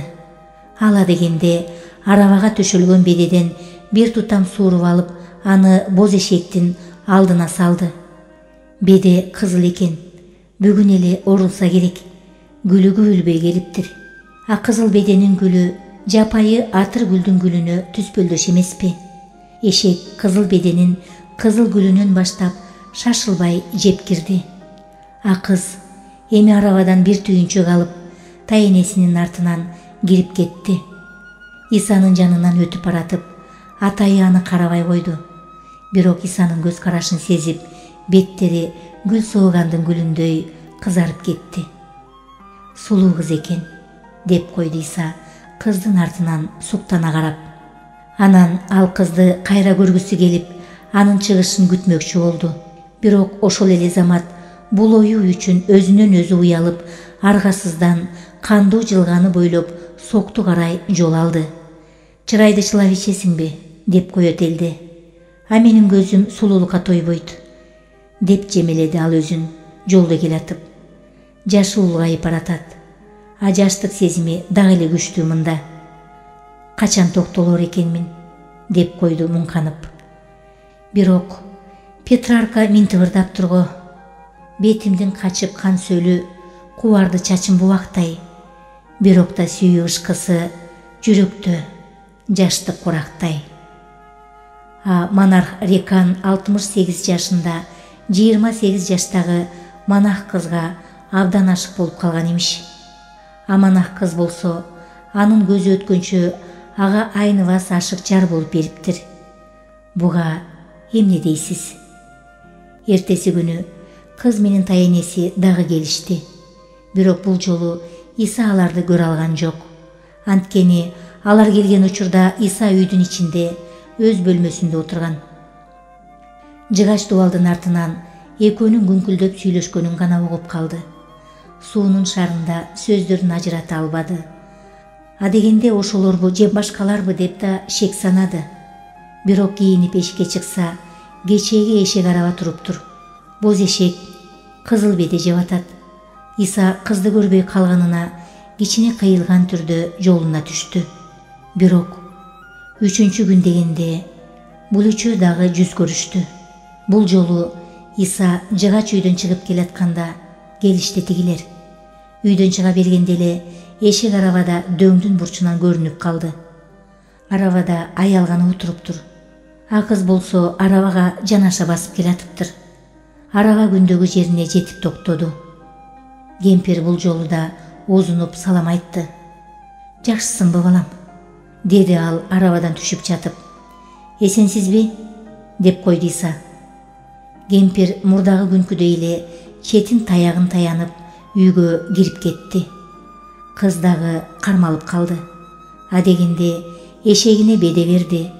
[SPEAKER 1] Ала дегенде арабага төшөлгөн бедеден бир тутам сууруп алып, аны боз эшектин алдына салды. Беде кызыл экен. Бүгүн эле орулса керек. Гүлү күбүлбөй келиптир. А кызыл беденин гүлү жапайы атыр гүлдүн гүлүнө түспөлдөш эмеспи? Эшек кызыл беденин кызыл гүлүнөн баштап шашылбай жеп кирди. А кыз эми арабадан бир түйүнчөк алып, тайенесинин артынан кирип кетти. Исанын жанынан өтүп баратып, атайы аны карабай койду. Бирок Исанын көз карашын сезип, беттери гүл соогандын гүлүндөй кызарып кетти. Сулуу кыз экен, деп койду Иса, кыздын артынан суктана карап. Анан ал кызды кайра көргүсү келип, анын чыгышын күтмөкчү болду. Бирок ошол эле замат бул ою үчүн өзүнөн өзү уялып, аргасыздан кандуу жылганы бойлоп сокту карай жол алды. Чырайды чылап ичесиңби? деп коет элде. А менин көзүм сулуулукка тойбойт, деп жемеледи ал өзүн жолдо келатып. Жашы улгайып баратат. А жаштык сезими дагы эле күчтүү мында. Качан токтолор экенмин? деп койду муңканып. Бирок Петрарка минтибирдап турго. Бетимдин качып кан сөлү кубарды чачым бубактай. Бирок да сүйүү ышкысы жүрөктө жаштык курактай. А монарх Рекан 68 жашында 28 жаштагы монах кызга абдан ашык болуп калган имиш. А монах кыз болсо анын көзү өткөнчө ага айныбас ашык жар болуп бериптир. Буга эмне дейсиз? Эртеси күнү кыз менен тайенеси дагы келишти. Бирок бул жолу Иса аларды көрө алган жок. Анткени алар келген учурда Иса үйдүн ичинде өз бөлмөсүндө отурган. Жыгач дубалдын артынан экөөнүн күңкүлдөп сүйлөшкөнүн гана угуп калды. Суунун шарында сөздөрүн ажырата албады. А дегенде ошолорбу же башкаларбы деп да шек санады. Бирок кийинип эшикке чыкса, кечээги эшек араба туруптур. Боз эшек кызыл беде жеп атат. Иса кызды көрбөй калганына кичине кыйылган түрдө жолуна түштү. Бирок 3-күн дегенде бул үчөө дагы жүз көрүштү. Бул жолу Иса жыгач үйдөн чыгып келатканда келишти тигилер. Үйдөн чыга бергенде эле эшек арабада дөңдүн бурчунан көрүнүп калды. Арабада аял гана отуруптур. А кыз болсо арабага жанаша басып келатыптыр. Араба күндөгү жерине жетип токтоду. Кемпир бул жолу да озунуп салам айтты. "Жакшысыңбы балам?" деди ал арабадан түшүп жатып. "Эсенсизби?" деп койду Иса. Кемпир мурдагы күнкүдөй эле четин таягын таянып үйгө кирип кетти. Кыз дагы кармалып калды. А дегенде эшегине беде берди.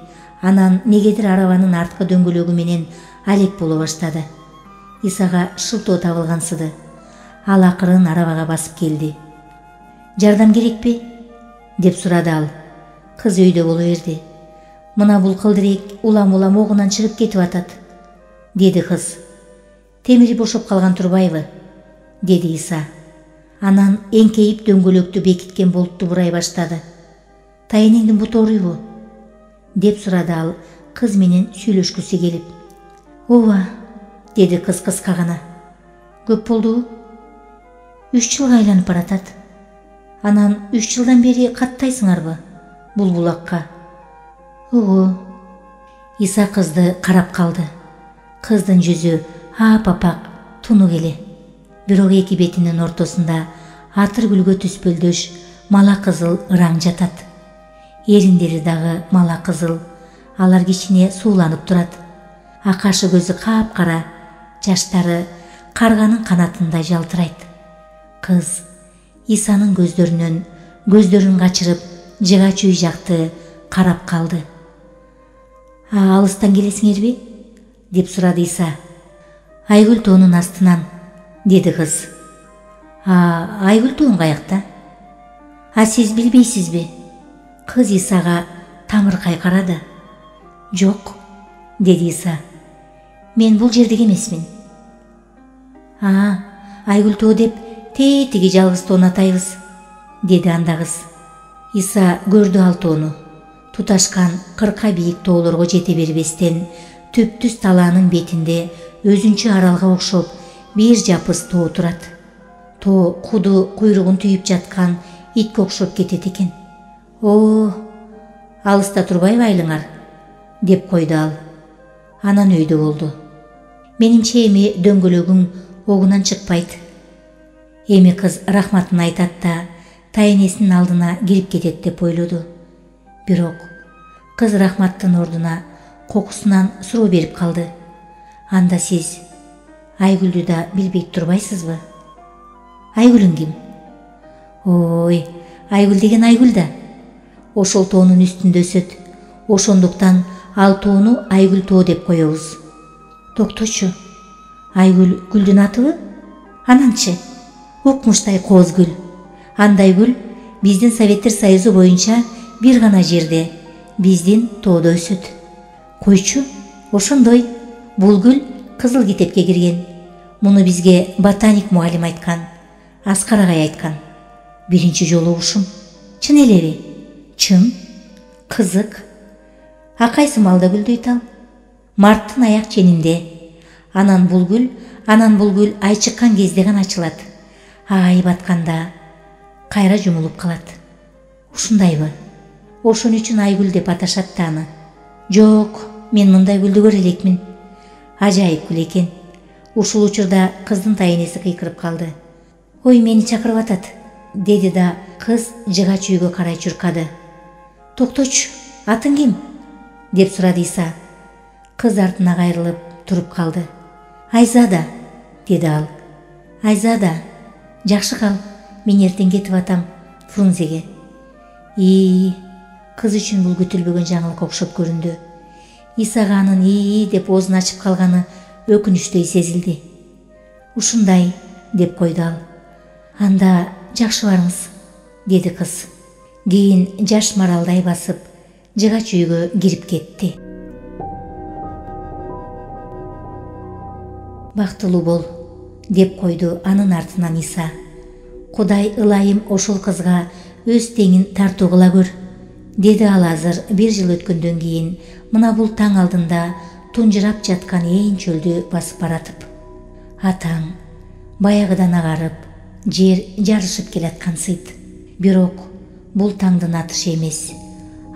[SPEAKER 1] Анан негедир арабанын арткы дөңгөлөгү менен алек боло баштады. Исага шылтоо табылгансыды. Ал акырын арабага басып келди. "Жардам керекпи?" деп сурады ал. Кыз өйдө боло берди. "Мына бул кылдырек улам-улам огунан чыгып кетип атат", деди кыз. "Темири бошоп калган турбайбы?" деди Иса. Анан эңкейип дөңгөлөктү бекиткен болтту бурай баштады. "Тайенеңдин буту ооруйбу?" деп сурады ал кыз менен сүйлөшкүсү келип. "Ооба", деди кыз кыска гана. "Көп болдубу?" "3 жылга айланып баратат." "Анан 3 жылдан бери каттайсыңарбы бул булакка?" "Ого." Иса кызды карап калды. Кыздын жүзү ап-апак, тунук эле. Бирок эки бетинин ортосунда атыр гүлгө түспөлдөш мала кызыл ыран жатат. Эриндери дагы мала кызыл, алар кичине сууланып турат. А кашы көзү капкара, жаштары карганын канатындай жалтырайт. Кыз Исанын көздөрүн качырып, жыгач үй жакты карап калды. "А алыстан келесиңерби?" деп сурады Иса. "Айгүл тоонун астынан", деди кыз. "А айгүл тоон каякта?" "А сиз билбейсизби?" Кыз Исага тамыркай карады. "Жок", деди Иса. Мен бул жердеги эмесмин. Айгүл тоо деп тетиги жалгыз тоону атайбыз, деди анда кыз. Иса көрдү ал тоону. Туташкан кырка бийик тоолорго жете бербестен түптүз талаанын бетинде өзүнчө аралга окшоп бир жапыс тоо турат. Тоо куду куйругун түйүп жаткан итке окшоп кетет экен. Алыста турбайбы айлыңар, деп койду ал. Анан өйдө болду. Менимче эми дөңгөлөгүң огунан чыкпайт. Эми кыз рахматын айтат да тайенесинин алдына кирип кетет деп ойлоду. Бирок кыз рахматтын ордуна кокусунан суроо берип калды. Анда сиз Айгүлдү да билбей турбайсызбы? Айгүлүң ким? Ой, Айгүл деген Айгүл да. Ошол тоонун үстүндө өсөт. Ошондуктан ал тоону Айгүл тоо деп коебуз. Токточу, Айгүл гүлдүн атыбы? Ананчы, укмуштай кооз гүл. Андай гүл биздин Советтер Союзу боюнча бир гана жерде, биздин тоодо өсөт. Койчу, ошондой. Бул гүл кызыл китепке кирген. Муну бизге ботаник мугалим айткан. Аскар агай айткан. Биринчи жолу угушум. Чын элеби? Чын. Кызык. Кайсы малда гүлдөйт ал? Марттын аяк ченинде. Анан бул гүл ай чыккан кезде гана ачылат. Ай батканда кайра жумулуп калат. Ушундайбы? Ошон үчүн Айгүл деп аташат да аны. Жок, мен мындай гүлдү көрө элекмин. Ажайып гүл экен. Ушул учурда кыздын тайенеси кыйкырып калды. Ой, мени чакырып атат, деди да кыз жыгач үйгө карай чуркады. Токточу, атың ким? деп сурады Иса. Кыз артына кайрылып туруп калды. Айзада, деди ал. Айзада, жакшы кал, мен эртең кетип атам Фрунзеге. Кыз үчүн бул күтүлбөгөн жаңылык окшоп көрүндү. Исага анын деп оозун ачып калганы өкүнүчтөй сезилди. Ушундай, деп койду ал. Анда жакшы барыңыз, деди кыз. Кийин жаш маралдай басып, жыгач үйгө кирип кетти. Бактылуу бол, деп койду анын артынан Иса. Кудай ылайым ошол кызга өз теңин тартуу кыла көр, деди ал азыр 1 жыл өткөндөн кийин мына бул таң алдында тунжурап жаткан ээн чөлдү басып баратып. Атаң баягыдан агарып, жер жарышып келаткансыйт. Бирок бул таңдын атышы эмес,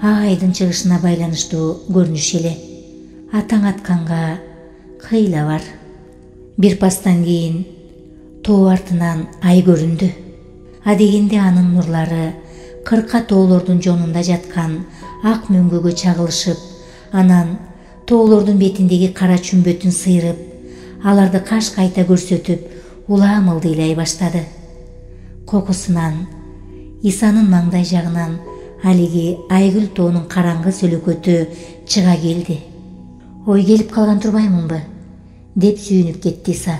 [SPEAKER 1] айдын чыгышына байланыштуу көрүнүш эле. Атаң атканга кыйла бар. Бир пастан кийин тоо артынан ай көрүндү. Адегенде анын нурлары 40 тоолордун жонунда жаткан ак мөңгөгө чагылышып, анан тоолордун бетиндеги кара чүмбөтүн сыйрып, аларды каш кайта көрсөтүп, улам ылдыйлай баштады. Кокусунан, Исанын маңдай жагынан алиги Айгүл тоонун караңгы сөлөкөтү чыга келди. Ой, келип калган турбаймынбы? деп сүйүнүп кетти Иса.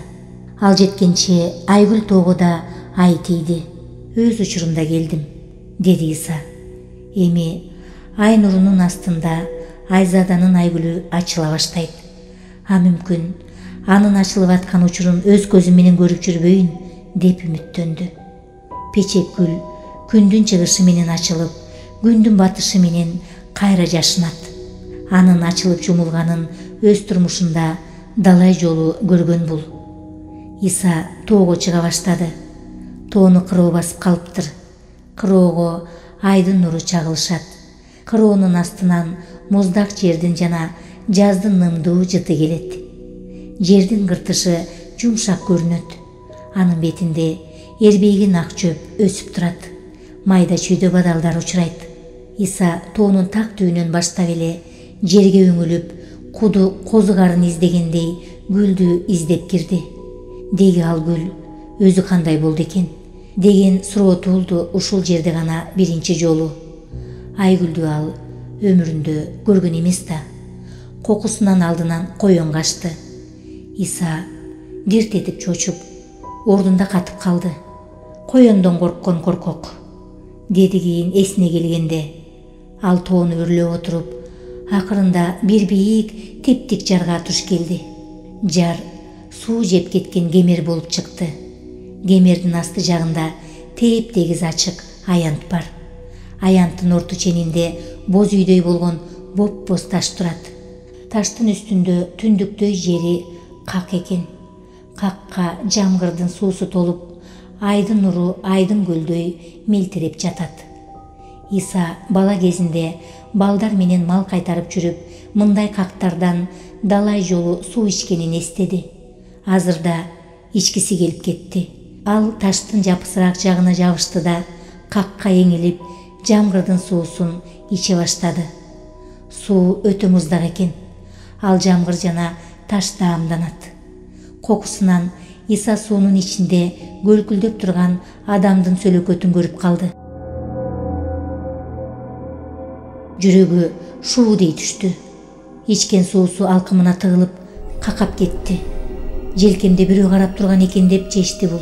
[SPEAKER 1] Ал жеткенче Айгүл тоого да ай тийди. Өз учурумда келдим, деди Иса. Эми ай нурунун астында Айзаданын Айгүлү ачыла баштайт. Мүмкүн анын ачылып аткан учурун өз көзүм менен көрүп жүрбөйүн, деп үмүттөндү. Печек гүл күндүн чыгышы менен ачылып, күндүн батышы менен кайра жашынат. Анын ачылып жумулганын өз турмушунда далай жолу көргөн бул. Иса тоого чыга баштады. Тоону кыроо басып калыптыр. Кыроого айдын нуру чагылышат. Кыроонун астынан муздак жердин жана жаздын нымдуу жыты келет. Жердин кыртышы жумшак көрүнөт. Анын бетинде эрбейген ак чөп өсүп турат. Майда чүйдө бадалдар учурайт. Иса тоонун так түбүнөн баштап эле жерге өңүлүп, куду козугарын издегендей гүлдү издеп кирди. Деги ал гүл өзү кандай болду экен деген суроо туулду ушул жерде гана биринчи жолу. Айгүлдү ал өмүрүндө көргөн эмес да. Кокусунан алдынан коен качты. Иса дирт этип чочуп, ордунда катып калды. Коендон корккон коркок, деди кийин эсине келгенде. Ал тоону өрлөп отуруп, акырында бир бийик типтик жарга туш келди. жар суу жеп кеткен кемер болуп чыкты. Кемердин асты жагында теп-тегиз ачык аянт бар. Аянттын орту ченинде боз үйдөй болгон боп-боз таш турат. Таштын үстүндө түндүктөй жери как экен. Какка жамгырдын суусу толуп, айдын нуру айдын көлдөй мелтиреп жатат. Иса бала кезинде балдар менен мал кайтарып жүрүп, мындай кактардан далай жолу суу ичкенин эстеди. Азырда ичкиси келип кетти. Ал таштын жапысыраак жагына жабышты да, какка эңилип, жамгырдын суусун иче баштады. Суу өтө муздак экен. Ал жамгыр жана таш даамданат. Кокусунан Иса суунун ичинде көлкүлдөп турган адамдын сөлөкөтүн көрүп калды. Жүрөгү шуу дей түштү. Ичкен суусу алкымына тыгылып, какап кетти. Желкемде бирөө карап турган экен деп чечти бул.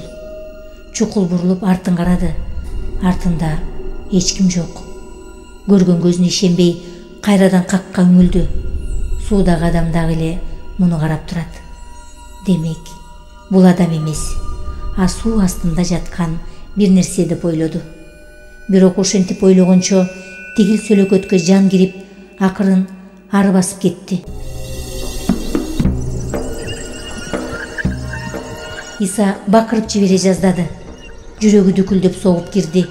[SPEAKER 1] Чукул бурулуп артын карады. Артында эч ким жок. Көргөн көзүнө ишенбей, кайрадан какка үңүлдү. Суудагы адам дагы эле муну карап турат. Демек, бул адам эмес, а суу астында жаткан бир нерсе деп ойлоду. Бирок ошентип ойлогончо тигил сөлөкөткө жан кирип, акырын ары басып кетти. Иса бакырып жибере жаздады. Жүрөгү дүкүлдөп согуп кирди.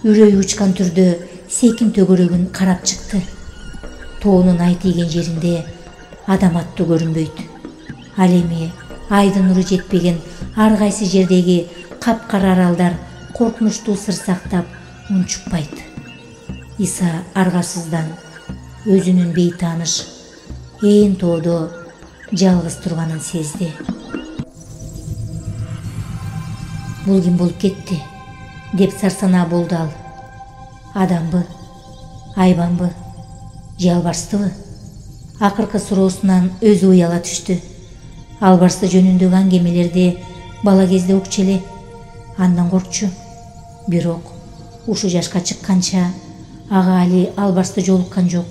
[SPEAKER 1] Үрөйү учкан түрдө секин төгөрөгүн карап чыкты. Тоонун ай тийген жеринде адам аттуу көрүнбөйт. Ал эми айдын нуру жетпеген ар кайсы жердеги капкара аралдар коркунучтуу сыр сактап унчукпайт. Иса аргасыздан өзүнүн бейтааныш ээн тоодо жалгыз турганын сезди. Бул ким болуп кетти деп сарсанаа болду ал. Адамбы, айбанбы, же албарстыбы? Акыркы суроосунан өзү уяла түштү. Албарсы жөнүндөгү аңгемелерди бала кезде укчу эле, андан коркчу. Бирок ушу жашка чыкканча ага али албарсты жолуккан жок.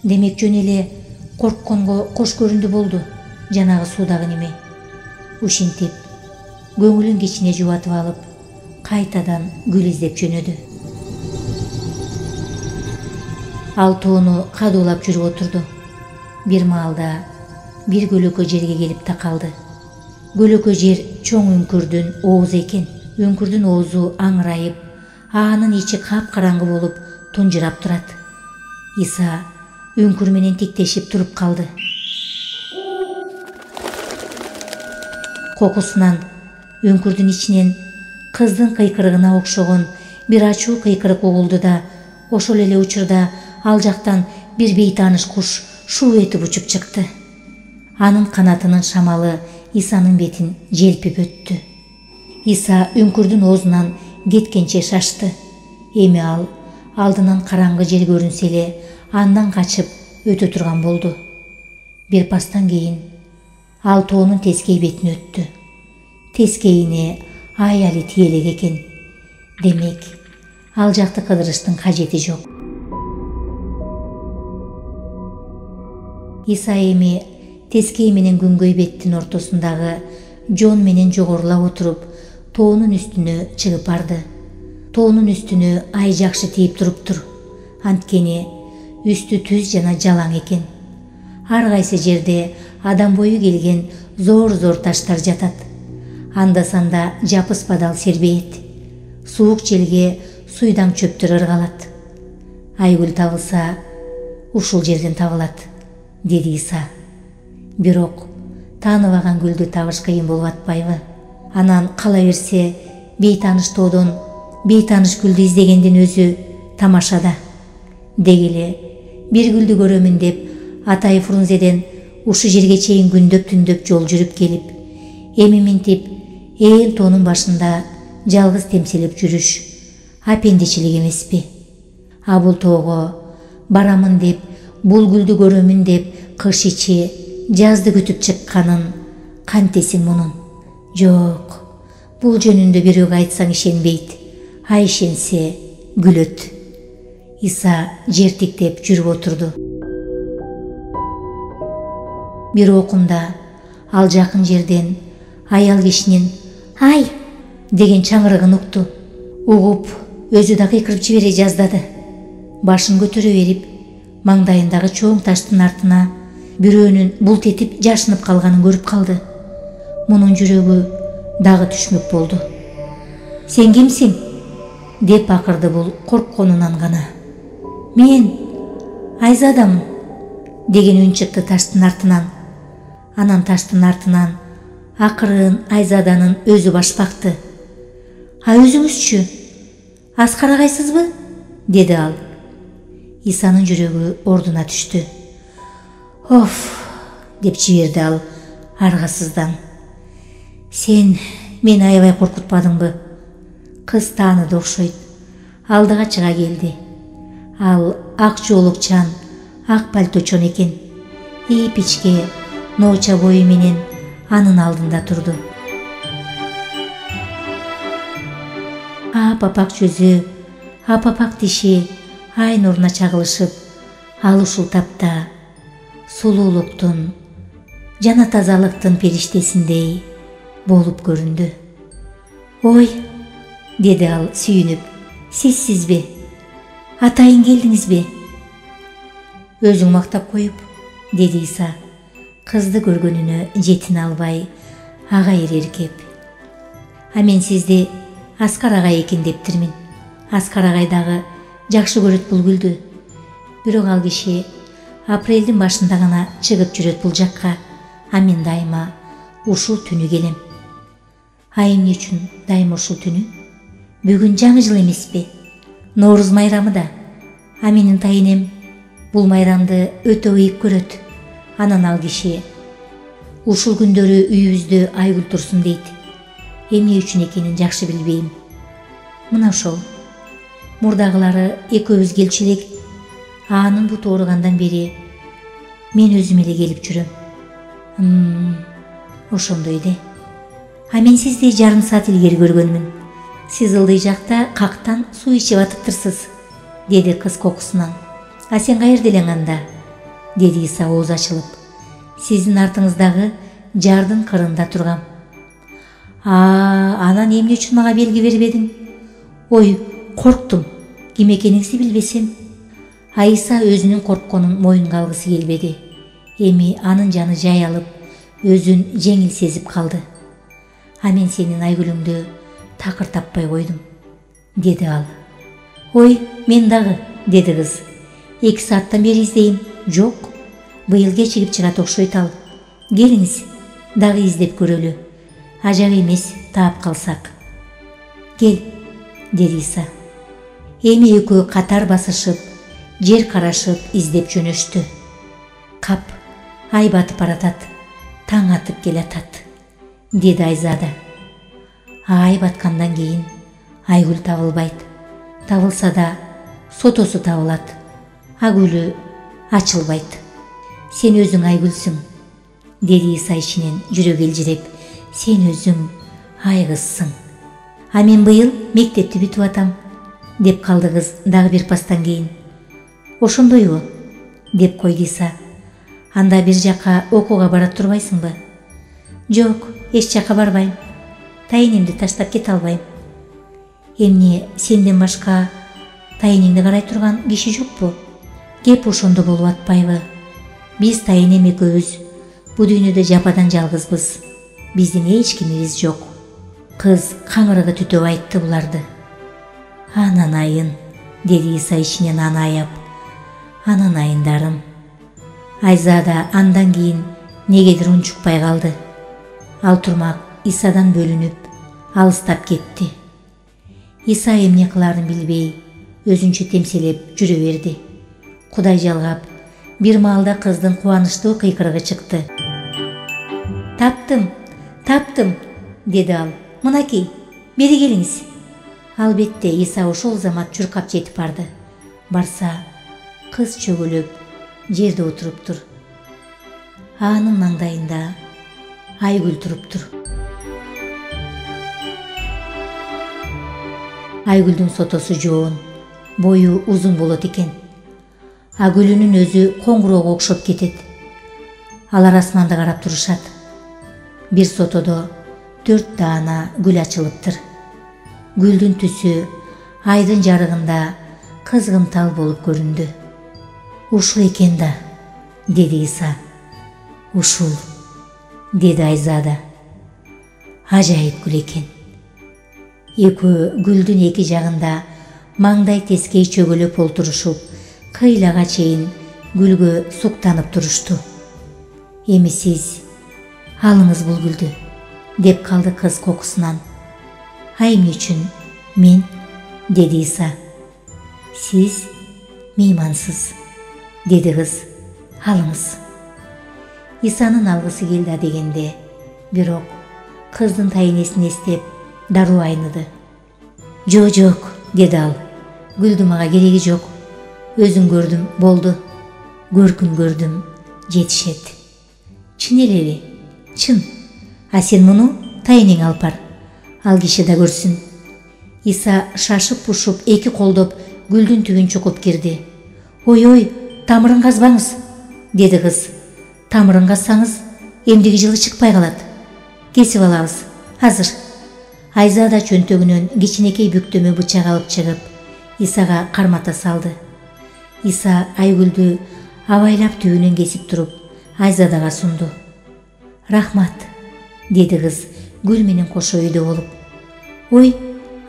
[SPEAKER 1] Демек жөн эле коркконго кош көрүндү болду жанагы суудагы неме. Ушинтип көңүлүн кичине жубатып алып, кайтадан гүл издеп жөнөдү. Ал тоону кадуулап жүрүп отурду. Бир маалда бир көлөкө жерге келип такалды. Көлөкө жер чоң үңкүрдүн оозу экен. Үңкүрдүн оозу аңырайып, аанын ичи капкараңгы болуп тунжурап турат. Иса үңкүр менен тиктешип туруп калды. Кокусунан үңкүрдүн ичинен кыздын кыйкырыгына окшогон бир ачуу кыйкырык угулду да, ошол эле учурда ал жактан бир бейтааныш куш шуу этип учуп чыкты. Анын канатынын шамалы Исанын бетин желпип өттү. Иса үңкүрдүн оозунан кеткенче шашты. Эми ал алдынан караңгы жер көрүнсө эле андан качып өтө турган болду. Бир пастан кийин ал тоонун тескей бетине өттү. Тескейине ай али тие элек экен. Демек, ал жакты кыдырыштын кажети жок. Иса эми тескей менен күнгөй беттин ортосундагы жон менен жогорулап отуруп, тоонун үстүнө чыгып барды. Тоонун үстүнө ай жакшы тийип туруптур. Анткени үстү түз жана жалаң экен. Ар кайсы жерде адам бою келген зор таштар жатат. Анда-санда жапыс бадал сербейет. Суук желге суйдаң чөптөр ыргалат. Айгүл табылса, ушул жерден табылат, деди Иса. Бирок тааныбаган гүлдү табыш кыйын болуп атпайбы? Анан кала берсе, бейтааныш тоодон бейтааныш гүлдү издегендин өзү тамашада. Деги эле бир гүлдү көрөмүн деп Атай Фрунзеден ушу жерге чейин күндөп-түндөп жол жүрүп келип, эми минтип ээн тоонун башында жалгыз темселеп жүрүш апендичилик эмеспи? А бул тоого барамын деп, бул гүлдү көрөмүн деп кыш ичи жазды күтүп чыкканын кантесин мунун? Жок, бул жөнүндө бирөөгө айтсаң ишенбейт, а ишенсе күлөт. Иса жертиктеп жүрүп отурду. Бир окумда ал жакын жерден аял кишинин «Ай!» деген чаңырыгын укту. Угуп, өзү да кыйкырып жибере жаздады. Башын көтөрө берип, маңдайындагы чоң таштын артына бирөөнүн булт этип жашынып калганын көрүп калды. Мунун жүрөгү дагы түшмөк болду. «Сен кимсиң?» деп акырды бул коркконунан гана. «Мен Айзадамын» деген үн чыкты таштын артынан. Анан таштын артынан акырын Айзаданын өзү баш бакты. «А өзүңүзчү? Аскар агайсызбы?» деди ал. Исанын жүрөгү ордуна түштү. «Оф!» деп жиберди ал аргасыздан. «Сен мени аябай коркутпадыңбы?» Кыз тааныды окшойт. Алдыга чыга келди. Ал ак жоолукчан, ак пальточон экен. Ийпичке нооча бою менен анын алдында турду. Апапак жүзү, апапак тиши ай нуруна чагылышып, ал ушул тапта сулуулуктун жана тазалыктын периштесиндей болуп көрүндү. «Ой!» деди ал сүйүнүп. «Сизсизби? Атайын келдиңизби?» «Өзүң мактап коюп», деди Иса, кызды көргөнүнө жетине албай агайыр эркеп. «А мен сизди Аскар агай экен дептирмин. Аскар агай дагы жакшы көрөт бул гүлдү. Бирок ал киши апрелдин башында гана чыгып жүрөт бул жакка, а мен дайыма ушул түнү келем». «А эмне үчүн дайыма ушул түнү? Бүгүн жаңы жыл эмеспи? Нооруз майрамы да. А менин тайынем бул майрамды өтө ыйык көрөт. Анан ал киши ушул күндөрү үйүбүздө айгүл турсун дейт. Эмне үчүн экенин жакшы билбейм. Мына ошол. Мурдагылары экөөбүз келчү элек, анын буту ооругандан бери мен өзүм эле келип жүрөм». Ошондой де. «А мен сизди жарым саат илгери көргөнмүн. Сиз ылдый жакта кактан суу ичип атыптырсыз», деди кыз кокусунан. «А сен каерде элең анда?» деди Иса ооз ачылып. «Сиздин артыңыздагы жардын кырында тургам». Анан эмне үчүн мага белги бербедиң?» «Ой, корктум. Ким экениңизди билбесем». А Иса өзүнүн коркконун моюнга алгысы келбеди. Эми анын жаны жай алып, өзүн жеңил сезип калды. «А мен сенин айгүлүңдү такыр таппай койдум», деди ал. «Ой, мен дагы», деди кыз. «2 сааттан бери издейм. Жок. Быйыл кечигип чыгат окшойт ал. Келиңиз, дагы издеп көрөлү. Ажак эмес, таап калсак». «Кел», деди Иса. Эми экөө катар басышып, жер карашып издеп жөнөштү. «Кап, ай батып баратат. Таң атып келатат», деди Айзада. «Ай баткандан кийин айгүл табылбайт. Табылса да сотосу табылат. А гүлү ачылбайт. Сен өзүң айгүлсүң», деди Иса ичинен жүрөгү элжиреп. «Сен өзүң ай кызсың». «А мен быйыл мектепти бүтүп атам», деп калды кыз дагы бир пастан кийин. «Ошондойбу?» деп койду Иса. «Анда бир жака окууга барат турбайсыңбы?» «Жок, эч жака барбайм. Тайынемди таштап кете албайм». «Эмне, сенден башка тайынеңди карай турган киши жокпу?» «Кеп ошондо болуп атпайбы? Биз тайынем экөөбүз бу дүйнөдө жападан жалгызбыз. Биздин эч кимибиз жок». Кыз каңырыгы түтөп айтты буларды. «Анан айын», деди Иса ичинен аны аяп. «Анан айындарым». Айзада андан кийин негедир унчукпай калды. Ал турмак Исадан бөлүнүп, алыстап кетти. Иса эмне кыларын билбей, өзүнчө темселеп жүрө берди. Кудай жалгап, бир маалда кыздын кубанычтуу кыйкырыгы чыкты. «Таптым, таптым», деди ал. «Мынакей, бери келиңиз». Албетте Иса ошол замат чуркап жетип барды. Барса, кыз чөгөлөп жерде отуруптур. Анын маңдайында айгүл туруптур. Айгүлдүн сотосу жоон, бою узун болот экен. Агүлүнүн өзү коңгуроого окшоп кетет. Алар асманды карап турушат. бир сотодо 4 даана гүл ачылыптыр. Гүлдүн түсү айдын жарыгында кызгынтал болуп көрүндү. Ушул экен да, деди Иса. Ушул, деди Айзада. Ажайып гүл экен. Экөө гүлдүн эки жагында маңдай тескей чөгөлөп олтурушуп, кыйлага чейин гүлгө суктанып турушту. Эми сиз алыңыз бул гүлдү, деп калды кыз кокусунан. А эмне үчүн мен, деди Иса. Сиз меймансыз, деди кыз. Алыңыз. Исанын алгысы келди дегенде, бирок кыздын тайнесин эстеп дароо айныды. Жок, деди ал. Гүлдүн мага кереги жок. Өзүң көрдүм, болду. Көркүн көрдүм, жетишет. Чын эле, чын. А сен муну тайнең алып бар. Ал киши да көрсүн. Иса шашып-пушуп эки колдоп гүлдүн түбүн чукуп кирди. Ой, тамырын казбаңыз, деди кыз. Тамырын казсаңыз, эмдиги жылы чыкпай калат. Кесип алабыз, азыр. Айзада чөнтөгүнөн кичинекей бүктөмө бычак алып чыгып, Исага кармата салды. Иса айгүлдү абайлап түбүнөн кесип туруп, Айзадага сунду. Рахмат, деди кыз гүл менен кошо үйдө болуп. Ой,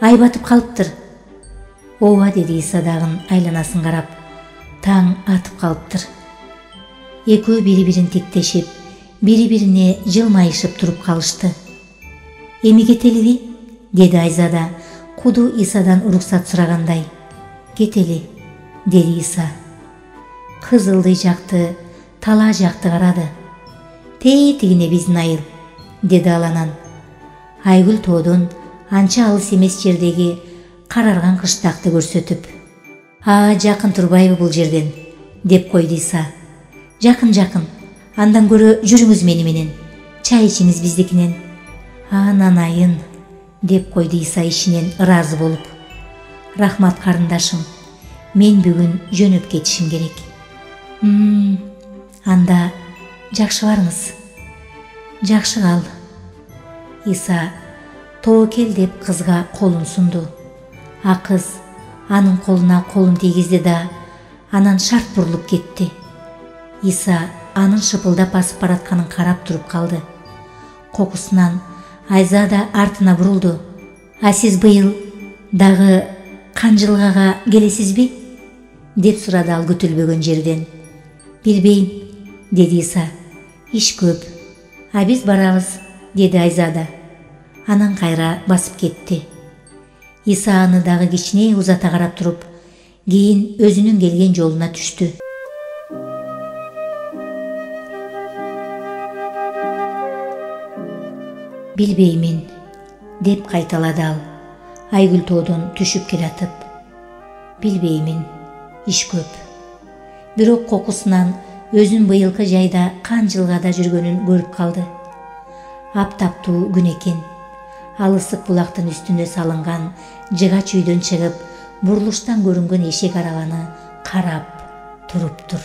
[SPEAKER 1] ай батып калыптыр. Ооба, деди Иса дагы айланасын карап. Таң атып калыптыр. Экөө бири-бирин тиктешип, бири-бирине жылмайышып туруп калышты. Эми кетелиби? Деди Айзада, куду Исадан уруксат сурагандай. Кетели, деди Иса. Кыз ылдый жакты, талаа жакты карады. Тегине биздин айыл, деди ал анан. Айгүл тоодон анча алыс эмес жердеги карарган кыштакты көрсөтүп. Жакын турбайбы бул жерден, деп койду Иса. Жакын, андан көрө жүрүңүз мени менен. Чай ичиңиз биздикинен. Нанайын, деп койду Иса ишинен ыраазы болуп. Рахмат карындашым, мен бүгүн жөнөп кетишим керек. Анда жакшы барыңыз. Жакшы кал. Иса тобокел деп кызга колун сунду. А кыз анын колуна колун тийгизди да, анан шарт бурулуп кетти. Иса анын шыпылдап басып баратканын карап туруп калды. Кокусунан Айзада артына бурулду. А сиз быйыл дагы канжылгага келесизби? Деп сурады ал күтүлбөгөн жерден. Билбейм, деди Иса. Иш көп. А биз барабыз, деди Айзада. Анан кайра басып кетти. Иса аны дагы кичине узата карап туруп, кийин өзүнүн келген жолуна түштү. Билбеймин, деп кайталады ал, айгүл тоодон түшүп келатып. Билбеймин, иш көп. Бирок кокусунан өзүн быйылкы жайда канжылгада жүргөнүн көрүп калды. Аптаптуу күн экен. Ал ысык булактын үстүнө салынган жыгач үйдөн чыгып, бурулуштан көрүнгөн эшек арабаны карап туруптур.